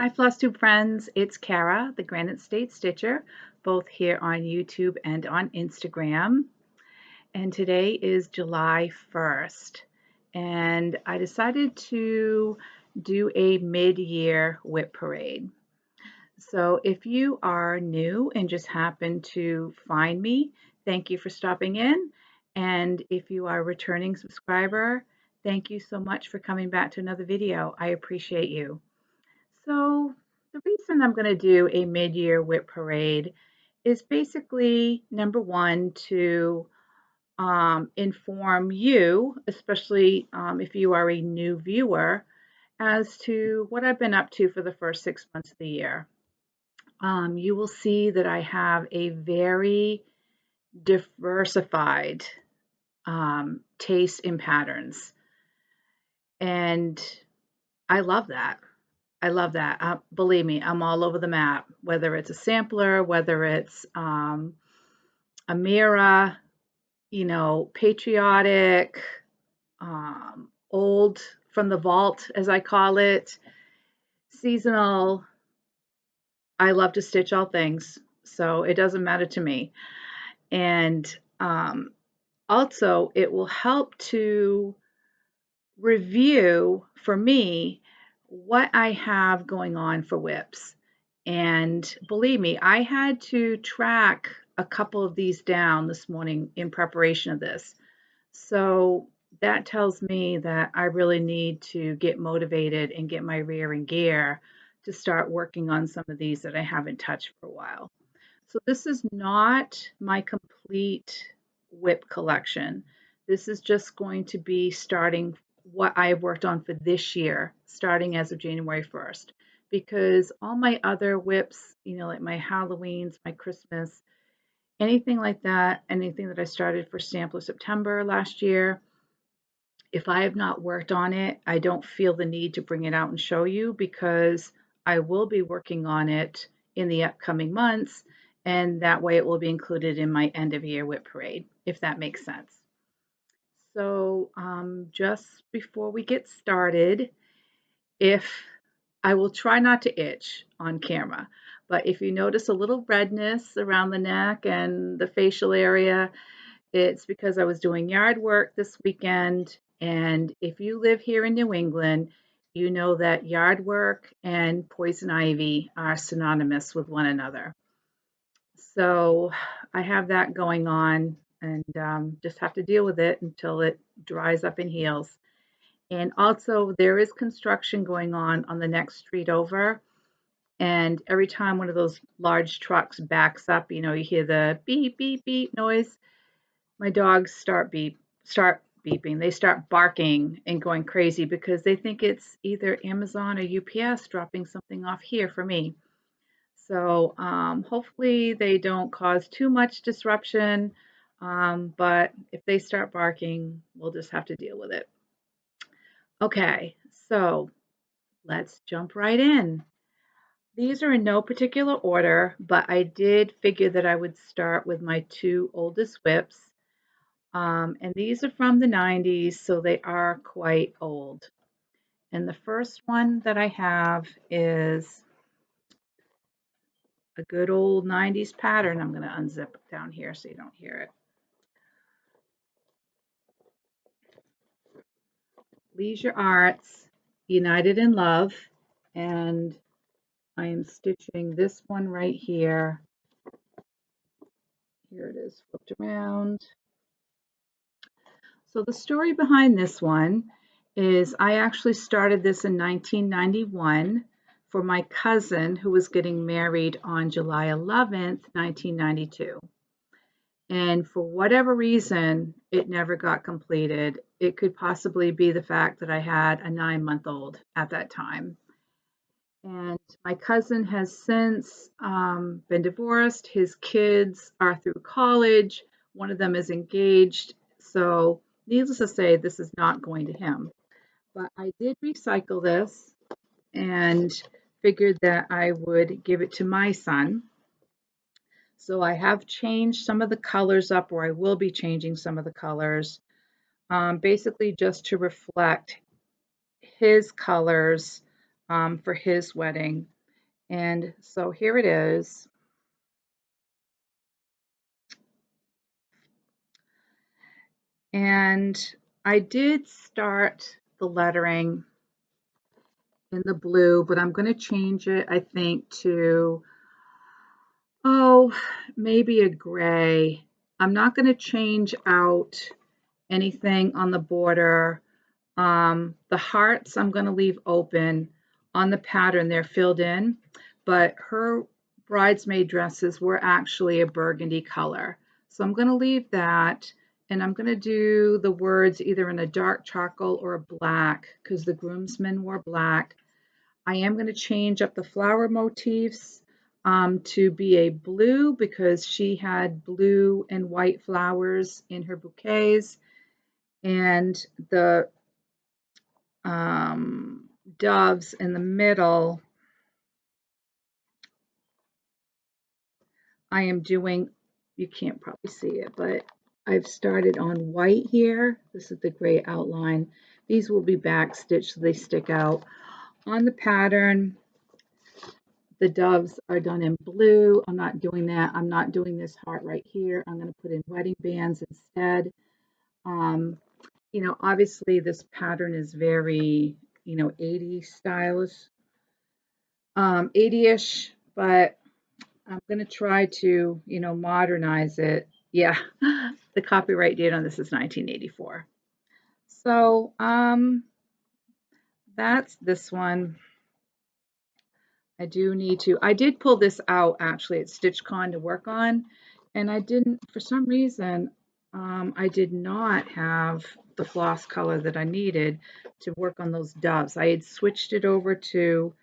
Hi, Flosstube friends. It's Kara, the Granite State Stitcher, both here on YouTube and on Instagram. And today is July 1st. And I decided to do a mid-year WIP parade. So if you are new and just happen to find me, thank you for stopping in. And if you are a returning subscriber, thank you so much for coming back to another video. I appreciate you. So the reason I'm going to do a mid-year WIP parade is basically number one to inform you, especially if you are a new viewer, as to what I've been up to for the first 6 months of the year. You will see that I have a very diversified taste in patterns, and I love that. I love that. Believe me, I'm all over the map, whether it's a sampler, whether it's a mirror, patriotic, old from the vault, as I call it, seasonal. I love to stitch all things, so it doesn't matter to me. And um, also, it will help to review for me what I have going on for WIPs. And believe me, I had to track a couple of these down this morning in preparation of this. So that tells me that I really need to get motivated and get my rear in gear to start working on some of these that I haven't touched for a while. So this is not my complete WIP collection. This is just going to be starting what I've worked on for this year, starting as of January 1st. Because all my other WIPs, like my Halloweens, my Christmas, anything like that, anything that I started for Sampler September last year, if I have not worked on it, I don't feel the need to bring it out and show you because I will be working on it in the upcoming months, and that way it will be included in my end of year WIP parade, if that makes sense. So just before we get started, if I will try not to itch on camera, but if you notice a little redness around the neck and the facial area, it's because I was doing yard work this weekend. And if you live here in New England, you know that yard work and poison ivy are synonymous with one another. So I have that going on and just have to deal with it until it dries up and heals. And also, there is construction going on the next street over. And every time one of those large trucks backs up, you hear the beep, beep, beep noise. My dogs start beeping. They start barking and going crazy because they think it's either Amazon or UPS dropping something off here for me. So hopefully they don't cause too much disruption. But if they start barking, we'll just have to deal with it. Okay, so let's jump right in. These are in no particular order, but I did figure that I would start with my two oldest WIPs. And these are from the 90s, so they are quite old. And the first one that I have is a good old 90s pattern. I'm going to unzip down here so you don't hear it. Leisure Arts, United in Love. And I am stitching this one right here. Here it is, flipped around. So the story behind this one is I actually started this in 1991 for my cousin who was getting married on July 11th, 1992. And for whatever reason, it never got completed. It could possibly be the fact that I had a 9-month-old at that time. And my cousin has since been divorced. His kids are through college. One of them is engaged. So needless to say, this is not going to him. But I did recycle this and figured that I would give it to my son. So I have changed some of the colors up, or I will be changing some of the colors, basically just to reflect his colors for his wedding. And so here it is. And I did start the lettering in the blue, but I'm going to change it, I think, to, oh, maybe a gray. I'm not going to change out anything on the border. The hearts I'm going to leave open. On the pattern, they're filled in, but her bridesmaid dresses were actually a burgundy color. So I'm going to leave that, and I'm going to do the words either in a dark charcoal or a black because the groomsmen wore black. I am going to change up the flower motifs to be a blue because she had blue and white flowers in her bouquets. And the doves in the middle, I am doing, you can't probably see it, but I've started on white here. This is the gray outline. These will be back stitched so they stick out. On the pattern, the doves are done in blue. I'm not doing that. I'm not doing this heart right here. I'm going to put in wedding bands instead. Um, obviously this pattern is very, 80 stylish, 80-ish, but I'm going to try to, modernize it. Yeah, the copyright date on this is 1984. So that's this one. I did pull this out actually at StitchCon to work on, and I didn't, for some reason, I did not have the floss color that I needed to work on those doves. I had switched it over to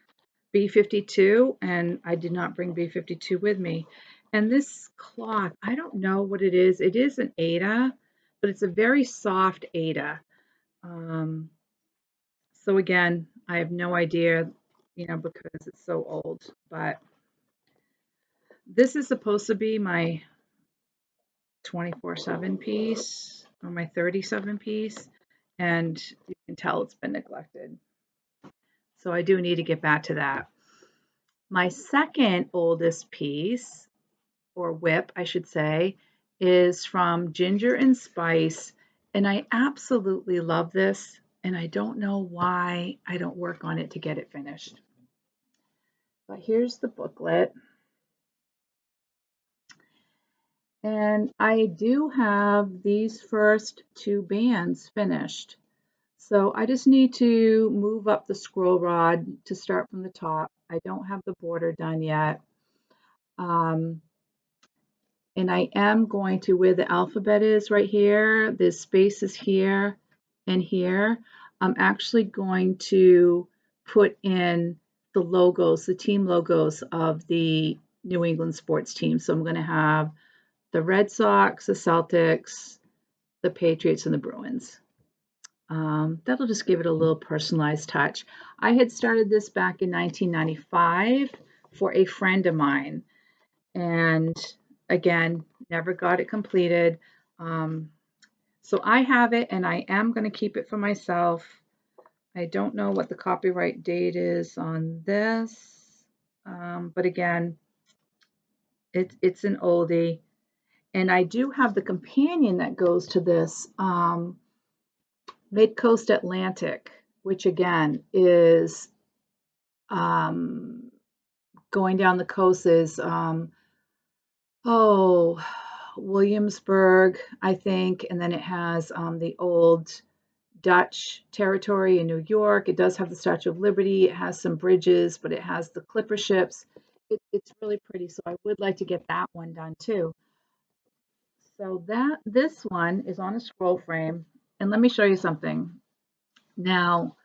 B52 and I did not bring B52 with me. And this cloth, I don't know what it is. It is an Aida, but it's a very soft Aida. Um, so again, I have no idea, because it's so old, but this is supposed to be my 24/7 piece or my 37 piece, and you can tell it's been neglected. So I do need to get back to that. My second oldest piece, or WIP, I should say, is from Ginger and Spice, and I absolutely love this, and I don't know why I don't work on it to get it finished. But here's the booklet. And I do have these first two bands finished. So I just need to move up the scroll rod to start from the top. I don't have the border done yet. Um, and I am going to, where the alphabet is right here, there's spaces here and here. I'm actually going to put in the logos, the team logos of the New England sports team. So I'm going to have the Red Sox, the Celtics, the Patriots, and the Bruins. That'll just give it a little personalized touch. I had started this back in 1995 for a friend of mine, and again, never got it completed. So I have it, and I am going to keep it for myself. I don't know what the copyright date is on this, but again, it's an oldie. And I do have the companion that goes to this, Mid-Coast Atlantic, which again is going down the coast is, Williamsburg, I think, and then it has the old Dutch territory in New York. It does have the Statue of Liberty. It has some bridges, but it has the clipper ships. It's really pretty, so I would like to get that one done too. So this one is on a scroll frame, and let me show you something. Now,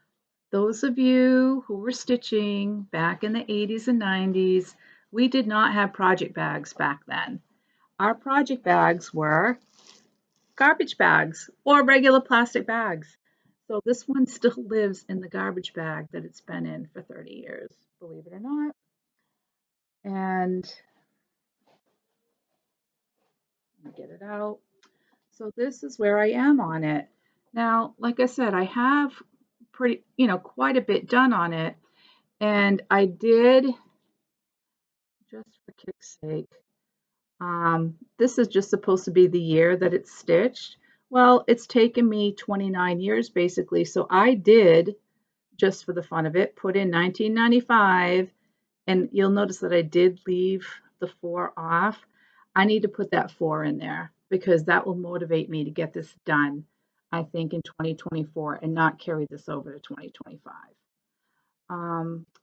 those of you who were stitching back in the 80s and 90s, we did not have project bags back then. Our project bags were garbage bags or regular plastic bags. So this one still lives in the garbage bag that it's been in for 30 years, believe it or not. And let me get it out. So this is where I am on it. Now, like I said, I have quite a bit done on it. And I did, just for kick's sake, this is just supposed to be the year that it's stitched. Well, it's taken me 29 years basically. So I did, just for the fun of it, put in 1995. And you'll notice that I did leave the 4 off. I need to put that 4 in there because that will motivate me to get this done, I think, in 2024 and not carry this over to 2025.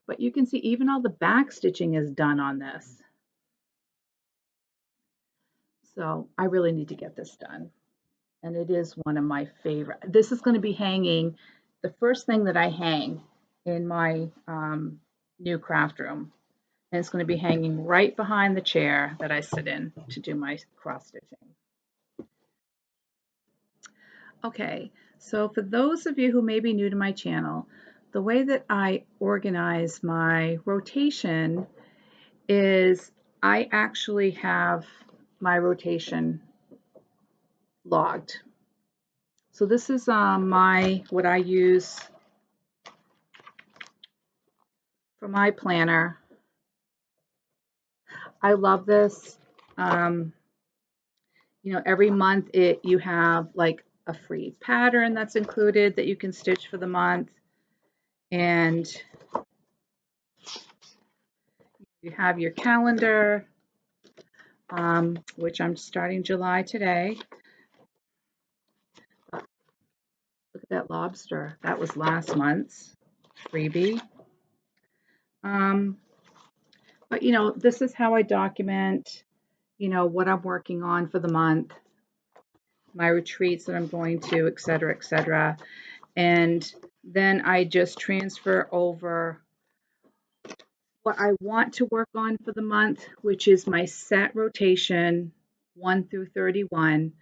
But you can see even all the back stitching is done on this. So I really need to get this done. And it is one of my favorite. This is going to be hanging, the first thing that I hang in my new craft room. And it's going to be hanging right behind the chair that I sit in to do my cross stitching. Okay, so for those of you who may be new to my channel, the way that I organize my rotation is I actually have my rotation logged. So this is what I use for my planner. I love this. You know, every month you have like a free pattern that's included that you can stitch for the month, and you have your calendar, which I'm starting July today. Look at that lobster. That was last month's freebie. But you know, this is how I document, you know, what I'm working on for the month, my retreats that I'm going to, et cetera, et cetera. And then I just transfer over what I want to work on for the month, which is my set rotation 1 through 31.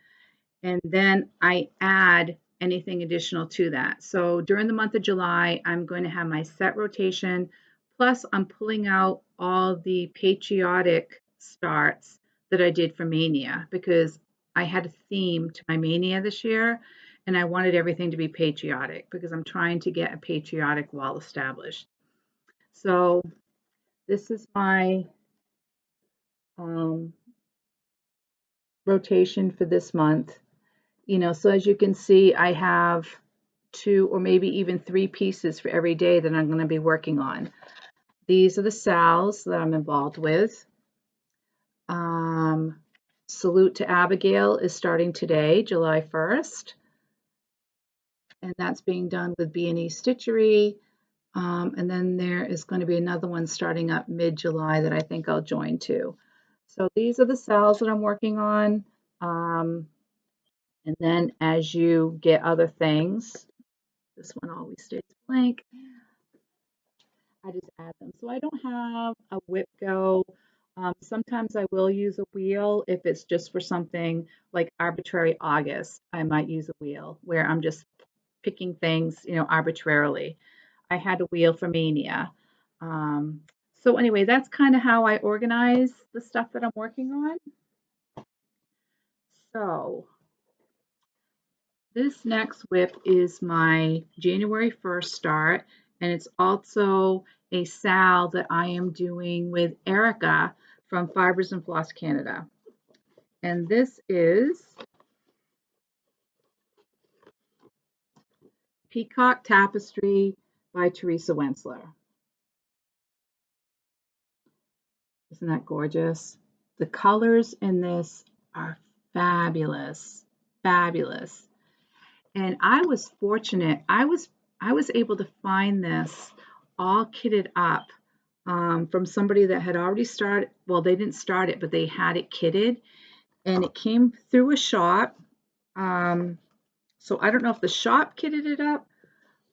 And then I add anything additional to that. So during the month of July, I'm going to have my set rotation, plus I'm pulling out all the patriotic starts that I did for Mania because I had a theme to my Mania this year and I wanted everything to be patriotic because I'm trying to get a patriotic wall established. So this is my rotation for this month. You know, so as you can see, I have 2 or maybe even 3 pieces for every day that I'm going to be working on. These are the sals that I'm involved with. Salute to Abigail is starting today, July 1st. And that's being done with B&E Stitchery. And then there is going to be another one starting up mid-July that I think I'll join too. So these are the sals that I'm working on. And then as you get other things, this one always stays blank, I just add them. So I don't have a whip go. Sometimes I will use a wheel if it's just for something like arbitrary August. I might use a wheel where I'm just picking things, you know, arbitrarily. I had a wheel for Mania. So anyway, that's kind of how I organize the stuff that I'm working on. So this next whip is my January 1st start, and it's also a sal that I am doing with Erica from Fibers and Floss Canada. And this is Peacock Tapestry by Teresa Wentzler. Isn't that gorgeous? The colors in this are fabulous, fabulous. And I was fortunate. I was able to find this all kitted up from somebody that had already started. Well, they didn't start it, but they had it kitted, and it came through a shop. So I don't know if the shop kitted it up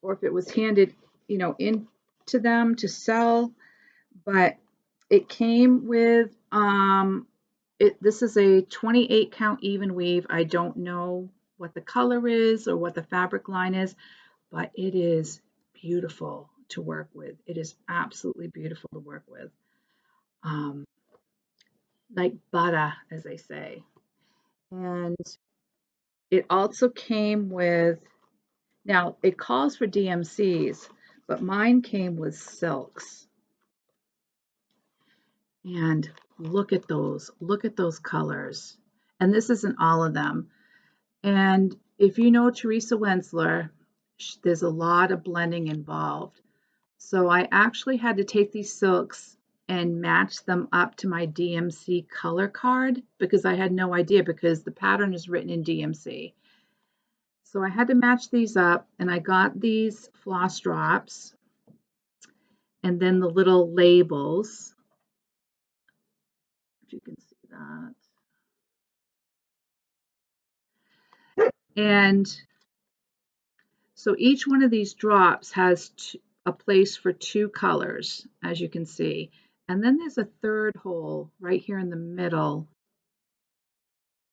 or if it was handed, you know, in to them to sell, but it came with this is a 28 count even weave. I don't know what the color is or what the fabric line is, but it is beautiful to work with. It is absolutely beautiful to work with. Like butter, as they say. And it also came with, now it calls for DMCs, but mine came with silks. And look at those colors. And this isn't all of them. And if you know Teresa Wensler, there's a lot of blending involved. So I actually had to take these silks and match them up to my DMC color card because I had no idea because the pattern is written in DMC. So I had to match these up and I got these floss drops and then the little labels, if you can see that. And so each one of these drops has a place for two colors, as you can see. And then there's a third hole right here in the middle.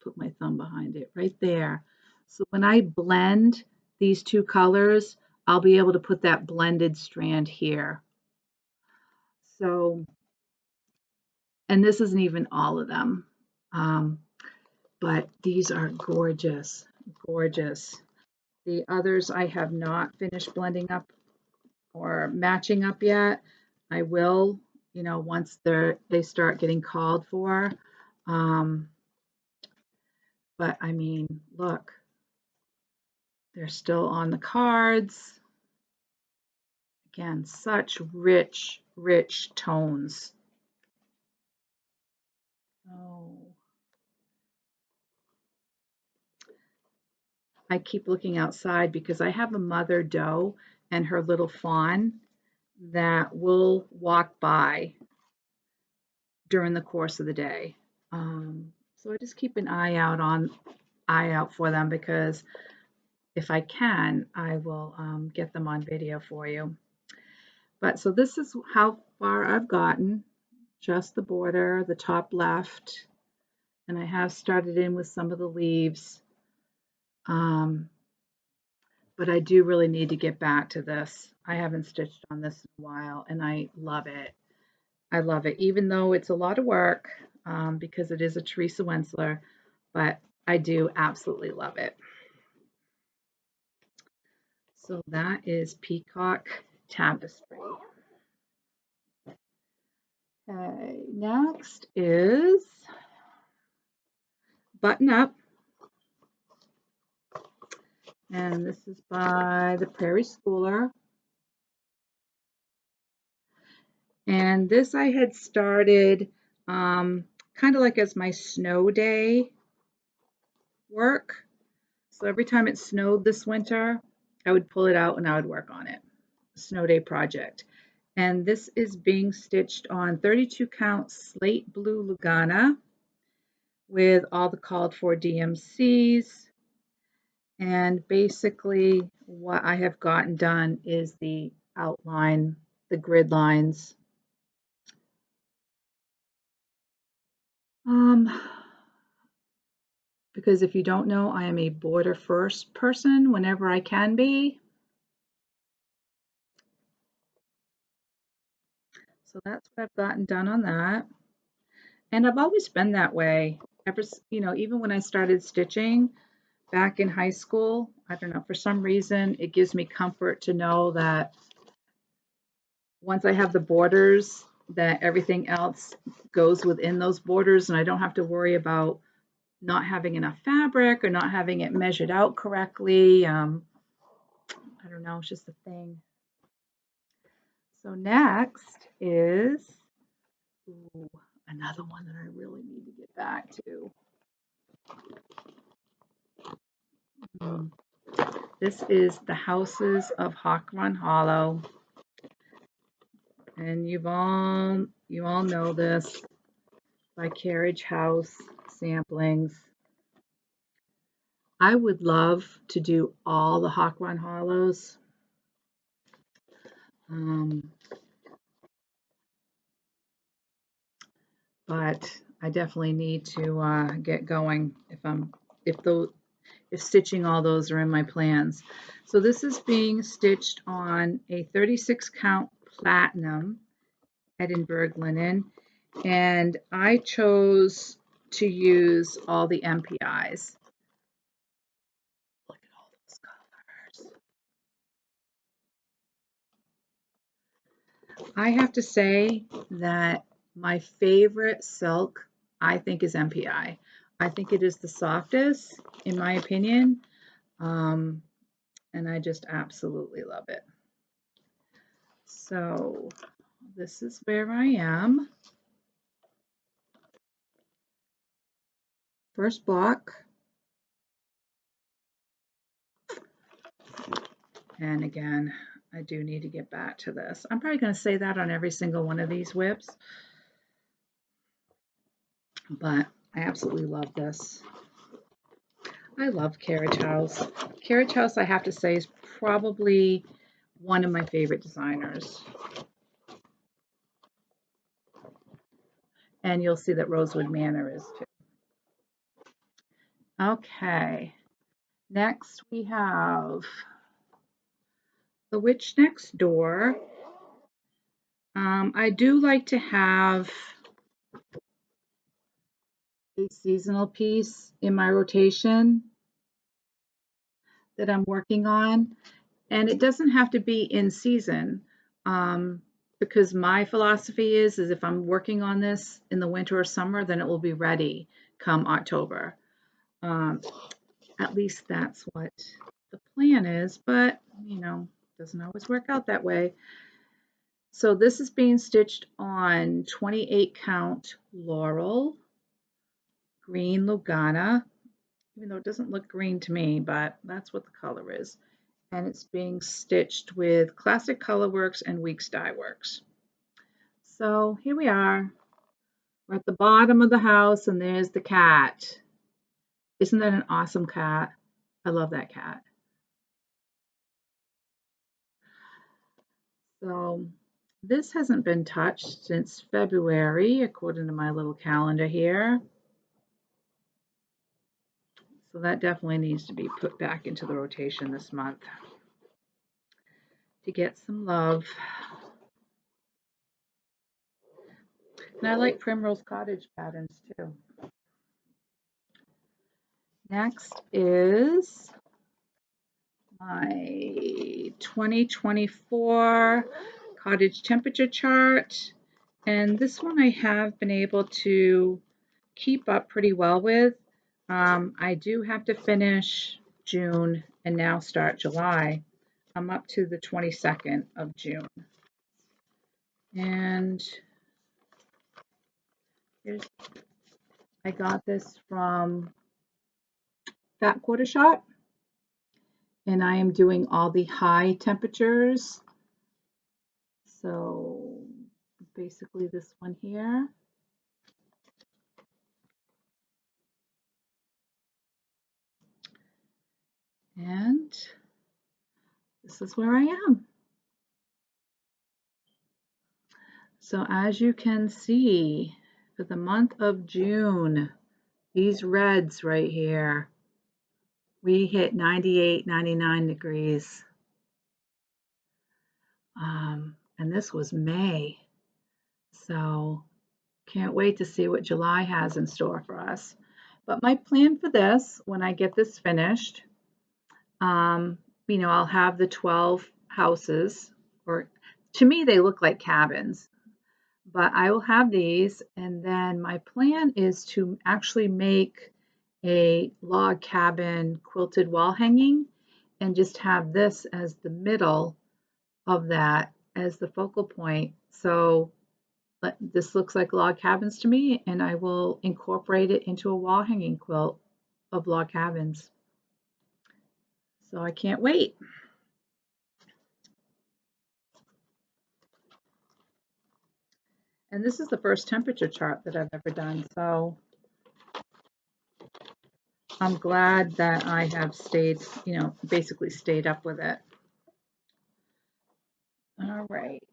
Put my thumb behind it, right there. So when I blend these two colors, I'll be able to put that blended strand here. So, and this isn't even all of them, but these are gorgeous, gorgeous. The others I have not finished blending up or matching up yet. I will, once they start getting called for. But I mean, look, they're still on the cards. Again, such rich, rich tones. Oh, I keep looking outside because I have a mother doe and her little fawn that will walk by during the course of the day. So I just keep an eye out for them because if I can, I will get them on video for you. But so this is how far I've gotten, just the border, the top left, and I have started in with some of the leaves. But I do really need to get back to this. I haven't stitched on this in a while, and I love it. I love it, even though it's a lot of work because it is a Teresa Wensler, but I do absolutely love it. So that is Peacock Tapestry. Okay, next is Button Up. And this is by the Prairie Schooler. And this I had started kind of like as my snow day work. So every time it snowed this winter, I would pull it out and I would work on it. Snow day project. And this is being stitched on 32 count slate blue Lugana with all the called for DMCs. And basically what I have gotten done is the outline, the grid lines. Because if you don't know, I am a border first person whenever I can be. So that's what I've gotten done on that. And I've always been that way. Ever, even when I started stitching back in high school, I don't know, for some reason, it gives me comfort to know that once I have the borders, that everything else goes within those borders and I don't have to worry about not having enough fabric or not having it measured out correctly. I don't know, it's just a thing. So next is another one that I really need to get back to. This is The Houses of Hawk Run Hollow. And you all know this by Carriage House samplings. I would love to do all the Hawk Run Hollows. But I definitely need to get going if stitching all those are in my plans. So this is being stitched on a 36 count platinum Edinburgh linen, and I chose to use all the MPIs. Look at all those colors. I have to say that my favorite silk, I think, is MPI. I think it is the softest, in my opinion, um, and I just absolutely love it. So this is where I am. First block. And again, I do need to get back to this. I'm probably going to say that on every single one of these WIPs, but I absolutely love this. I love Carriage House. Carriage House, I have to say, is probably one of my favorite designers. And you'll see that Rosewood Manor is too. Okay, next we have The Witch Next Door. I do like to have a seasonal piece in my rotation that I'm working on. And it doesn't have to be in season, because my philosophy is if I'm working on this in the winter or summer, then it will be ready come October. At least that's what the plan is, but doesn't always work out that way. So this is being stitched on 28 count Laurel, green Lugana, even though it doesn't look green to me, but that's what the color is. And it's being stitched with Classic Colorworks and Weeks Dye Works. So here we are. We're at the bottom of the house, and there's the cat. Isn't that an awesome cat? I love that cat. So this hasn't been touched since February, according to my little calendar here. So that definitely needs to be put back into the rotation this month to get some love. And I like Primrose Cottage patterns too. Next is my 2024 cottage temperature chart. And this one I have been able to keep up pretty well with. I do have to finish June and now start July. I'm up to the 22nd of June. And I got this from Fat Quarter Shop. And I am doing all the high temperatures. So basically this one here. And this is where I am. So as you can see, for the month of June, these reds right here, we hit 98, 99 degrees. And this was May. So can't wait to see what July has in store for us. But my plan for this, when I get this finished, I'll have the 12 houses, or to me, they look like cabins, but I will have these. And then my plan is to actually make a log cabin quilted wall hanging and just have this as the middle of that as the focal point. So this looks like log cabins to me, and I will incorporate it into a wall hanging quilt of log cabins. So I can't wait. And this is the first temperature chart that I've ever done, so I'm glad that I have stayed, basically stayed up with it. All right.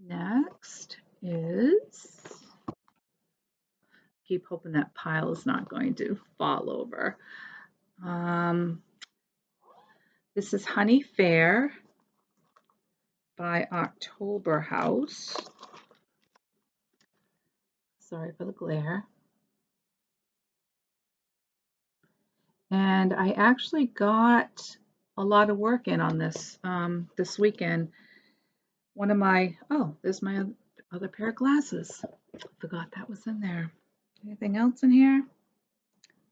Next is, keep hoping that pile is not going to fall over. This is Honey Fair by October House. Sorry for the glare. And I actually got a lot of work in on this this weekend. one of my, oh, there's my other pair of glasses. Forgot that was in there. Anything else in here?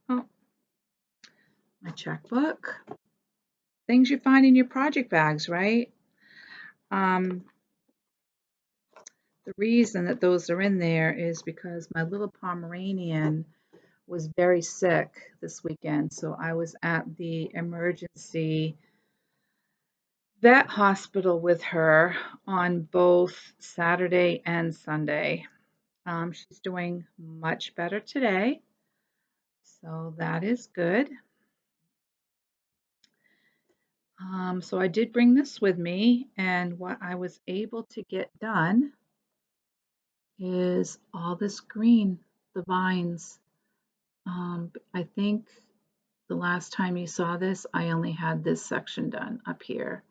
Oh, my checkbook. Things you find in your project bags, right? The reason that those are in there is because my little Pomeranian was very sick this weekend. So I was at the emergency vet hospital with her on both Saturday and Sunday. She's doing much better today, so that is good. So I did bring this with me, and what I was able to get done is all this green, the vines. I think the last time you saw this, I only had this section done up here.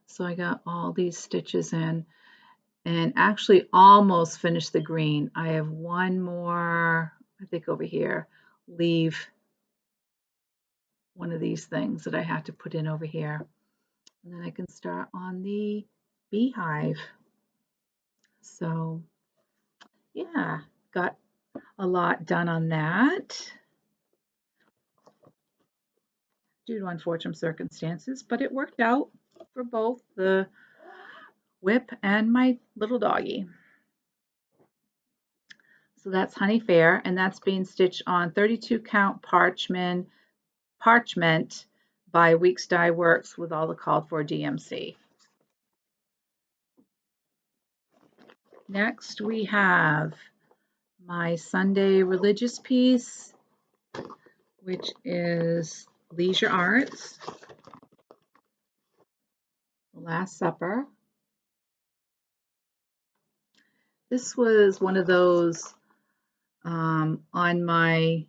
So I got all these stitches in and actually almost finished the green. I have one more, I think over here, leave one of these things that I have to put in over here. And then I can start on the beehive. So yeah, got a lot done on that due to unfortunate circumstances, but it worked out for both the WIP and my little doggy. So that's Honey Fair, and that's being stitched on 32 count parchment by Weeks Dye Works with all the called for DMC. Next we have my Sunday religious piece, which is Leisure Arts, The Last Supper. This was one of those on my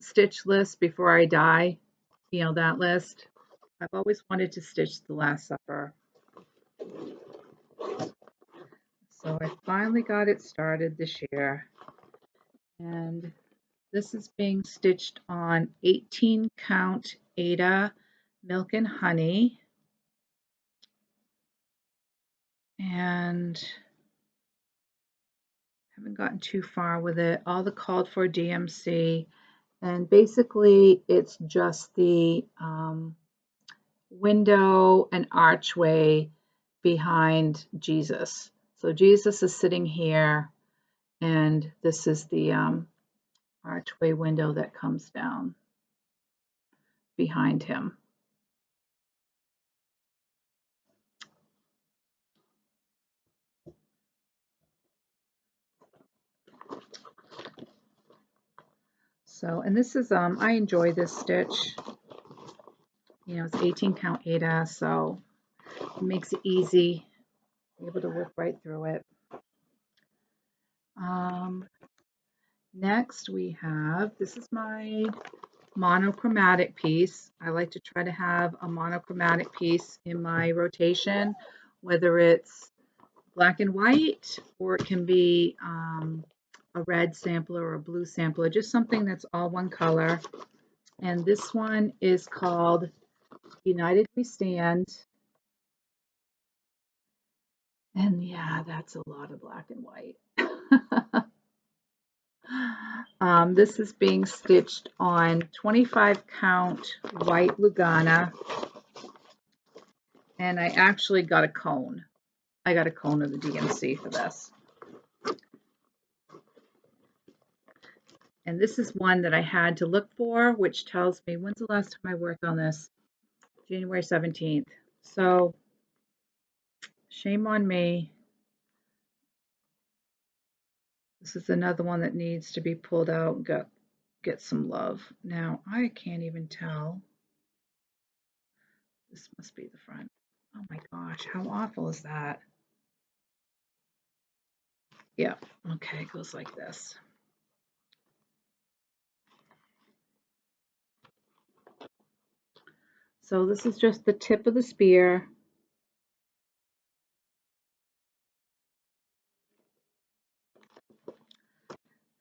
stitch list before I die, you know, that list. I've always wanted to stitch The Last Supper. So I finally got it started this year. And this is being stitched on 18 count Ada Milk and Honey. And haven't gotten too far with it. All the called for DMC. And basically it's just the window and archway behind Jesus. So Jesus is sitting here, and this is the archway window that comes down behind him. So, and this is, I enjoy this stitch. You know, it's 18 count Ada, so it makes it easy, able to work right through it. Next we have, this is my monochromatic piece. I like to try to have a monochromatic piece in my rotation, whether it's black and white, or it can be a red sampler or a blue sampler, just something that's all one color. And this one is called United We Stand. And yeah, that's a lot of black and white. This is being stitched on 25 count white Lugana. And I actually got a cone. I got a cone of the DMC for this. And this is one that I had to look for, which tells me, when's the last time I worked on this? January 17th. So shame on me. This is another one that needs to be pulled out and get some love. Now, I can't even tell. This must be the front. Oh my gosh, how awful is that? Yeah, okay, it goes like this. So this is just the tip of the spear.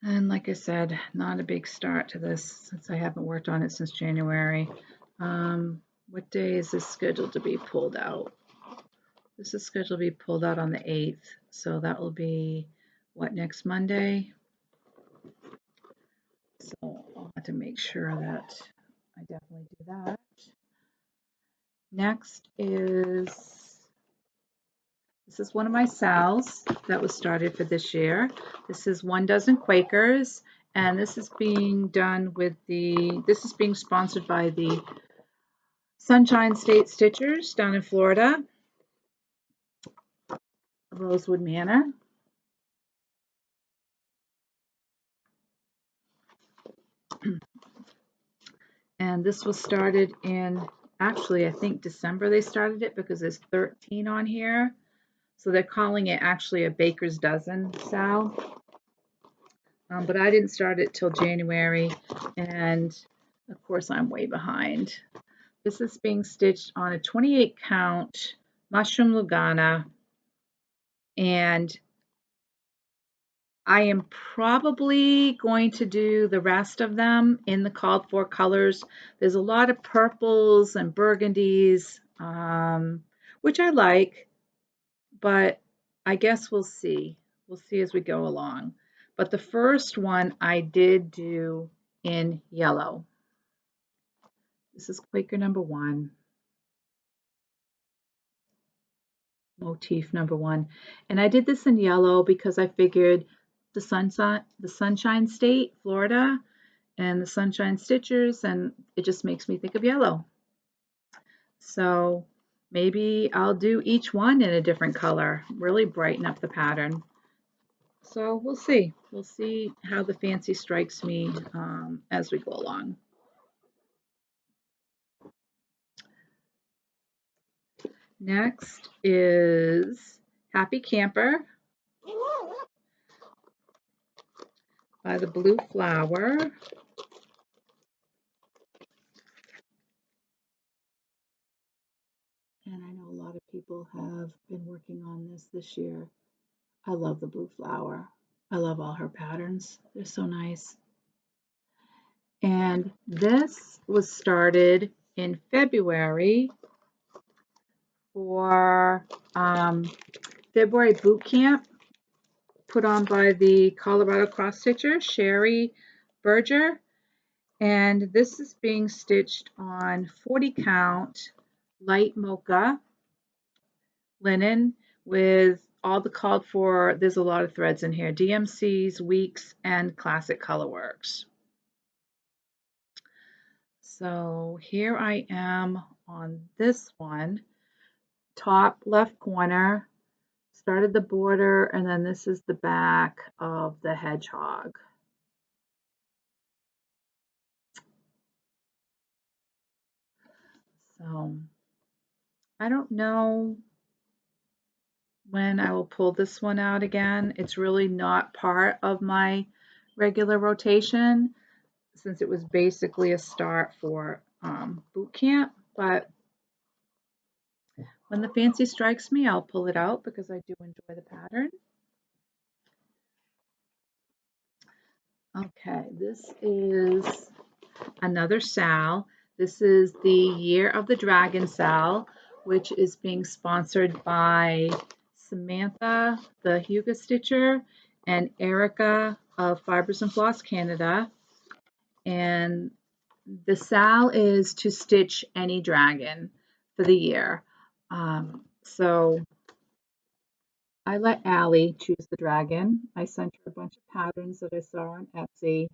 And like I said, not a big start to this since I haven't worked on it since January. What day is this scheduled to be pulled out? This is scheduled to be pulled out on the 8th, so that will be what, next Monday? So I'll have to make sure that I definitely do that. Next is, this is one of my sales that was started for this year. This is 1 Dozen Quakers, and this is being done with this is being sponsored by the Sunshine State Stitchers down in Florida, Rosewood Manor. And this was started in, actually, I think December they started it because there's 13 on here. So they're calling it actually a baker's dozen, Sal. But I didn't start it till January, and of course I'm way behind. This is being stitched on a 28 count mushroom Lugana, and I am probably going to do the rest of them in the called for colors. There's a lot of purples and burgundies, which I like, but I guess we'll see. We'll see as we go along. But the first one I did do in yellow. This is Quaker number 1, motif number 1. And I did this in yellow because I figured the Sunshine State, Florida, and the Sunshine Stitchers, and it just makes me think of yellow. So maybe I'll do each one in a different color, really brighten up the pattern. So we'll see. We'll see how the fancy strikes me as we go along. Next is Happy Camper by the Blue Flower. And I know a lot of people have been working on this year. I love the Blue Flower. I love all her patterns. They're so nice. And this was started in February for February boot camp put on by the Colorado cross stitcher, Sherry Berger. And this is being stitched on 40 count light mocha linen with all the called for, there's a lot of threads in here, DMCs, weeks, and classic colorworks. So here I am on this one, top left corner, started the border, and then this is the back of the hedgehog. So I don't know when I will pull this one out again. It's really not part of my regular rotation since it was basically a start for boot camp, but when the fancy strikes me, I'll pull it out because I do enjoy the pattern. Okay, this is another Sal. This is the Year of the Dragon Sal, which is being sponsored by Samantha, the Huga Stitcher, and Erica of Fibers and Floss Canada. And the Sal is to stitch any dragon for the year. So I let Allie choose the dragon. I sent her a bunch of patterns that I saw on Etsy.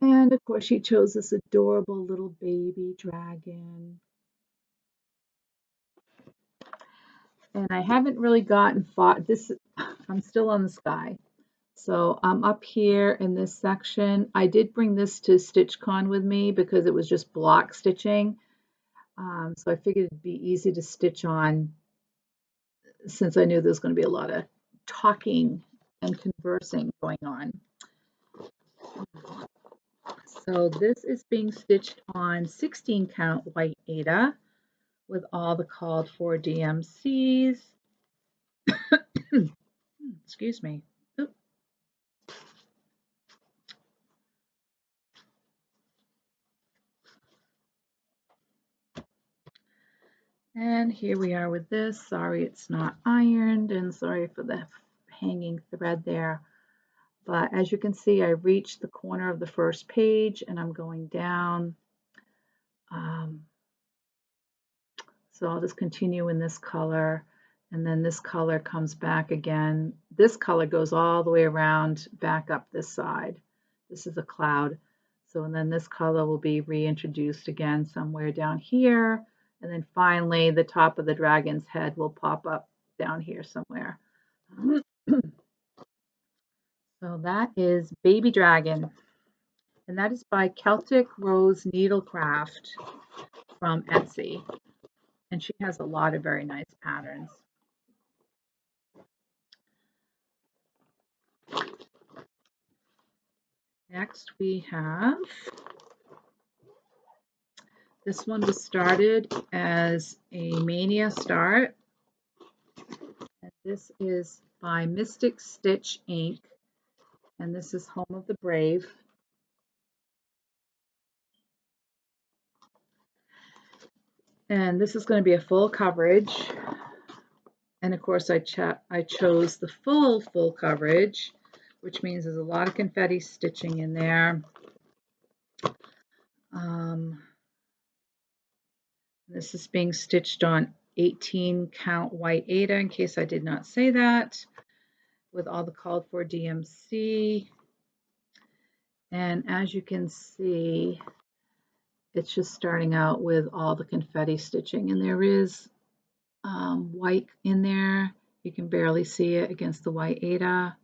And of course, she chose this adorable little baby dragon. And I haven't really gotten fought. This, I'm still on the sky. So I'm up here in this section. I did bring this to StitchCon with me because it was just block stitching. So I figured it'd be easy to stitch on since I knew there's going to be a lot of talking and conversing going on. So this is being stitched on 16 count white Aida with all the called for DMCs. Excuse me. Oop. And here we are with this. Sorry it's not ironed, and sorry for the hanging thread there. But as you can see, I reached the corner of the first page and I'm going down. So I'll just continue in this color, and then this color comes back again. This color goes all the way around back up this side. This is a cloud. So, and then this color will be reintroduced again somewhere down here. And then finally, the top of the dragon's head will pop up down here somewhere. So that is Baby Dragon. And that is by Celtic Rose Needlecraft from Etsy. And she has a lot of very nice patterns. Next we have, this one was started as a Mania start. And this is by Mystic Stitch Inc. And this is Home of the Brave. And this is going to be a full coverage. And of course I chose the full coverage, which means there's a lot of confetti stitching in there. This is being stitched on 18 count white Aida, in case I did not say that, with all the called for DMC. And as you can see, it's just starting out with all the confetti stitching, and there is white in there. You can barely see it against the white Aida.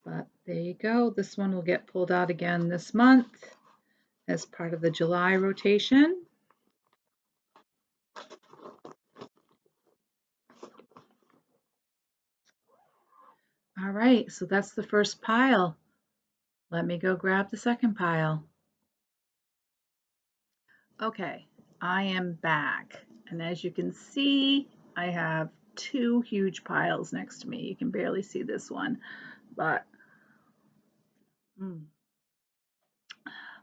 But there you go. This one will get pulled out again this month as part of the July rotation. All right, so that's the first pile. Let me go grab the second pile. Okay, I am back. And as you can see, I have two huge piles next to me. You can barely see this one, but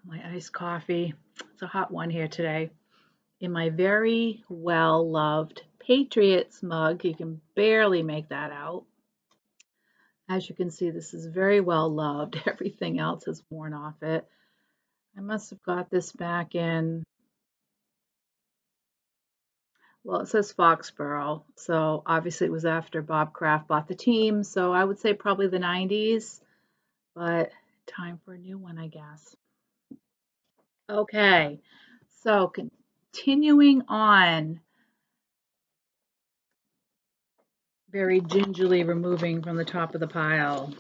my iced coffee. It's a hot one here today. In my very well-loved Patriots mug. You can barely make that out. As you can see, this is very well loved. Everything else has worn off it. I must have got this back in, well, it says Foxborough, so obviously it was after Bob Kraft bought the team, so I would say probably the 90s, but time for a new one, I guess. Okay, so continuing on, very gingerly removing from the top of the pile.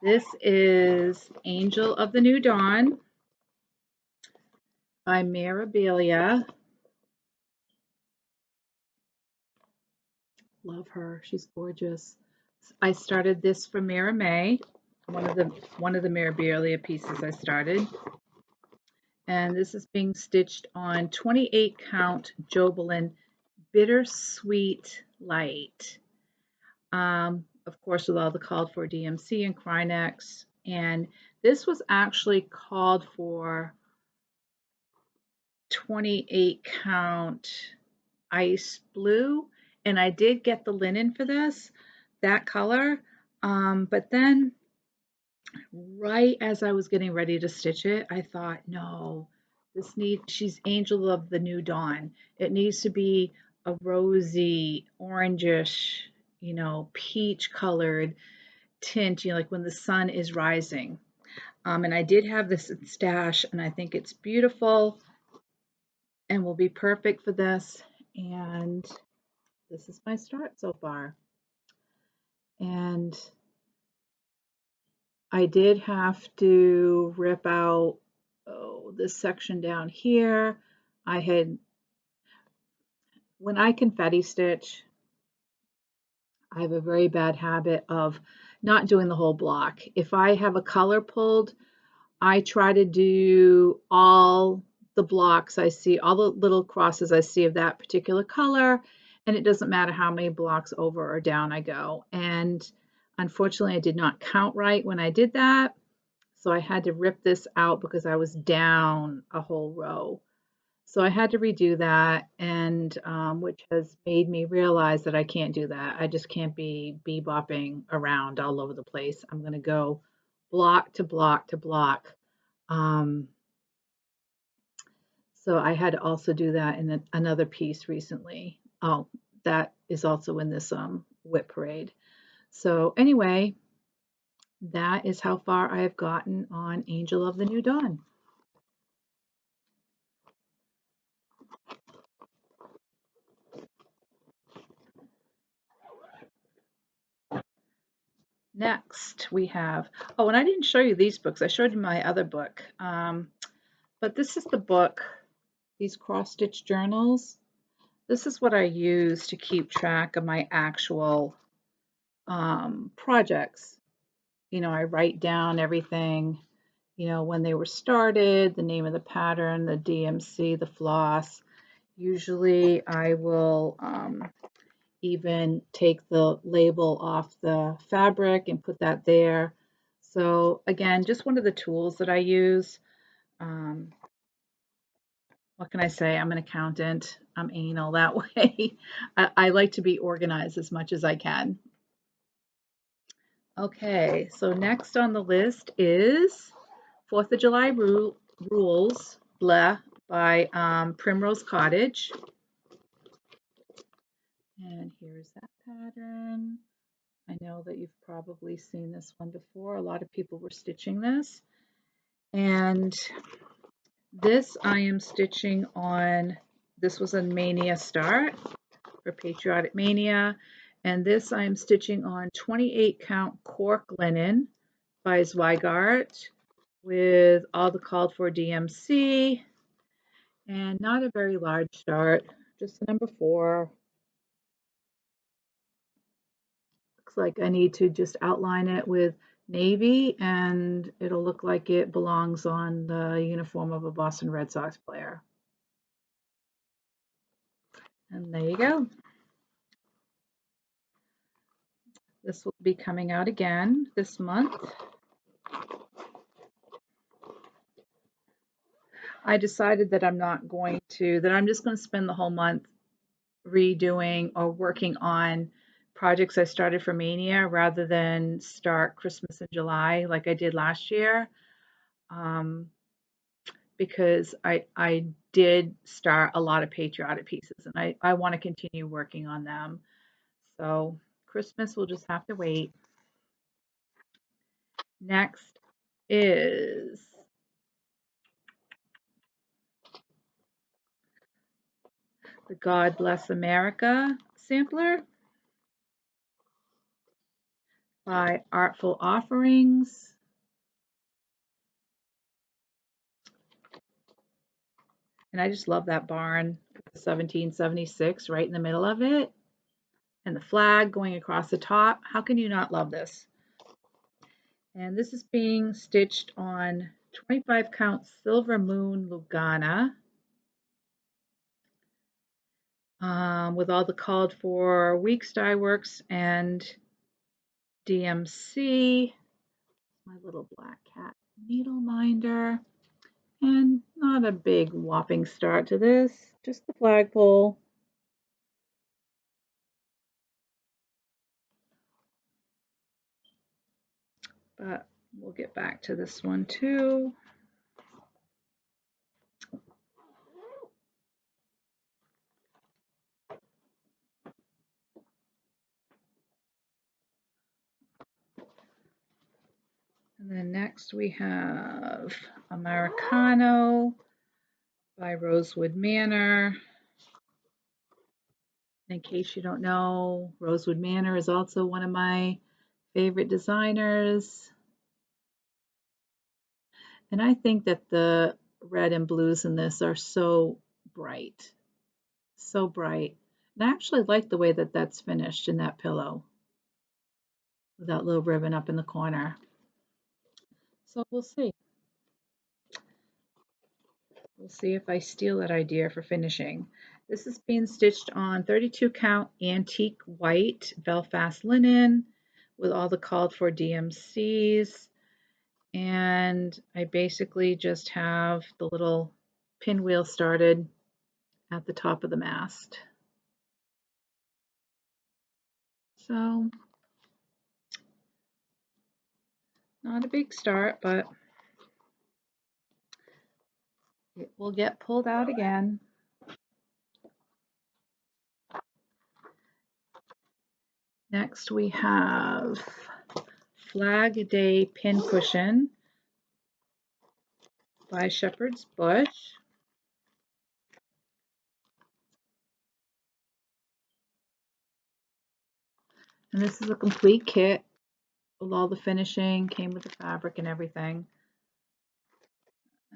This is Angel of the New Dawn by Mirabilia. Love her. She's gorgeous. I started this for Mira May, one of the Mirabilia pieces I started. And this is being stitched on 28 count Jobelin Bittersweet Light. Of course, with all the called for DMC and Krynex. And this was actually called for 28 count ice blue, and I did get the linen for this, that color, but then right as I was getting ready to stitch it, I thought, no, she's Angel of the New Dawn. It needs to be a rosy, orangish, peach colored tint, like when the sun is rising. And I did have this in stash, and I think it's beautiful and will be perfect for this. And this is my start so far. And I did have to rip out this section down here. When I confetti stitch, I have a very bad habit of not doing the whole block. If I have a color pulled, I try to do all the blocks I see, all the little crosses I see of that particular color, and it doesn't matter how many blocks over or down I go. And unfortunately, I did not count right when I did that. So I had to rip this out because I was down a whole row. So I had to redo that, and which has made me realize that I can't do that. I just can't be bebopping around all over the place. I'm going to go block to block to block. Um, so I had to also do that in another piece recently. Oh, that is also in this WIP Parade. So anyway, that is how far I have gotten on Angel of the New Dawn. Next, we have, oh, and I didn't show you these books. I showed you my other book. But this is the book, these cross-stitch journals. This is what I use to keep track of my actual projects. You know, I write down everything, you know, when they were started, the name of the pattern, the DMC, the floss. Usually I will even take the label off the fabric and put that there. So again, just one of the tools that I use. Um, what can I say? I'm an accountant. I'm anal that way. I like to be organized as much as I can. Okay, so next on the list is 4th of July Rules, blah, by Primrose Cottage. And here's that pattern. I know that you've probably seen this one before. A lot of people were stitching this. And this I am stitching on, this was a Mania start for Patriotic Mania. And this I am stitching on 28 count cork linen by Zweigart with all the called for DMC and not a very large start, just the number 4. Looks like I need to just outline it with navy and it'll look like it belongs on the uniform of a Boston Red Sox player. And there you go. This will be coming out again this month. I decided that I'm just going to spend the whole month redoing or working on projects I started for Mania rather than start Christmas in July like I did last year. Because I did start a lot of patriotic pieces and I want to continue working on them. So Christmas will just have to wait. Next is the God Bless America sampler by Artful Offerings. And I just love that barn, 1776 right in the middle of it. And the flag going across the top. How can you not love this? And this is being stitched on 25 count Silver Moon Lugana with all the called for Weeks Dye Works and DMC. My little black cat needle minder. And not a big whopping start to this, just the flagpole. But we'll get back to this one too. And then next we have a Marano by Rosewood Manor. In case you don't know, Rosewood Manor is also one of my favorite designers. And I think that the red and blues in this are so bright, so bright. And I actually like the way that that's finished in that pillow with that little ribbon up in the corner. So we'll see. We'll see if I steal that idea for finishing. This is being stitched on 32 count antique white Belfast linen with all the called for DMCs. And I basically just have the little pinwheel started at the top of the mast. So not a big start, but it will get pulled out again. Next we have Flag Day Pincushion by Shepherd's Bush. And this is a complete kit with all the finishing, came with the fabric and everything.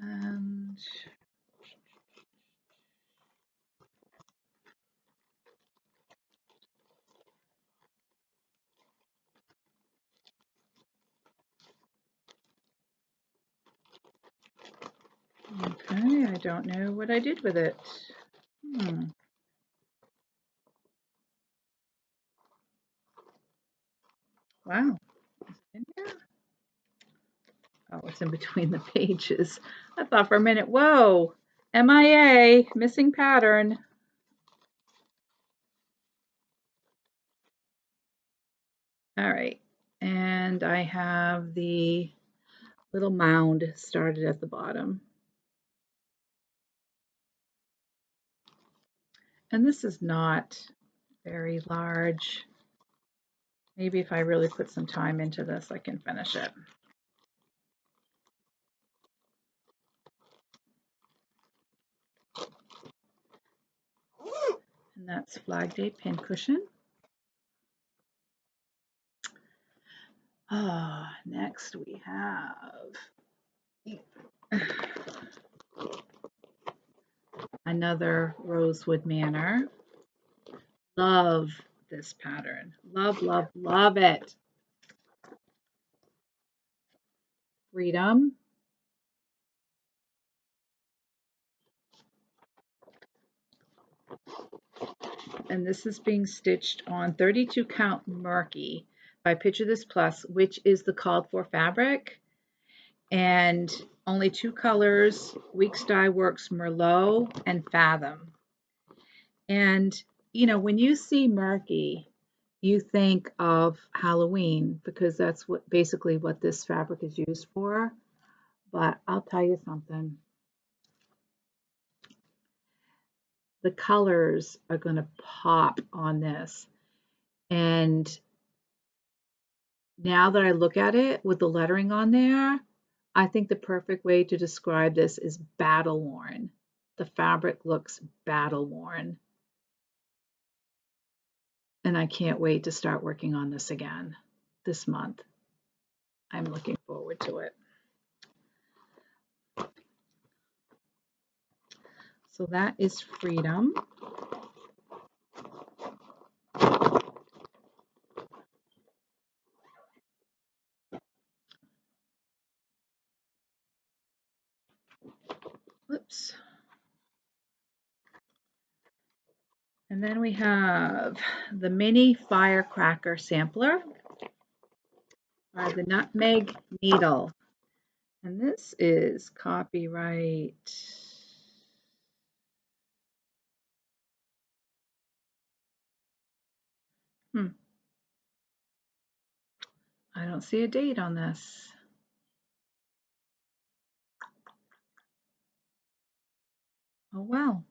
And okay, I don't know what I did with it. Wow. In here? Oh, it's in between the pages. I thought for a minute, whoa, MIA, missing pattern. All right, and I have the little mound started at the bottom. And this is not very large. Maybe if I really put some time into this, I can finish it. And that's Flag Day Pincushion. Next we have another Rosewood Manor. Love this pattern. Love, love, love it. Freedom. And this is being stitched on 32 count Murky by Picture This Plus, which is the called for fabric. And only 2 colors, Weeks Dye Works Merlot and Fathom. And, you know, when you see Murky, you think of Halloween because that's basically what this fabric is used for. But I'll tell you something. The colors are going to pop on this. And now that I look at it with the lettering on there, I think the perfect way to describe this is battle worn. The fabric looks battle worn. And I can't wait to start working on this again this month. I'm looking forward to it. So that is Freedom. Whoops. And then we have the mini firecracker sampler by the Nutmeg Needle. And this is copyright. I don't see a date on this. Oh, well.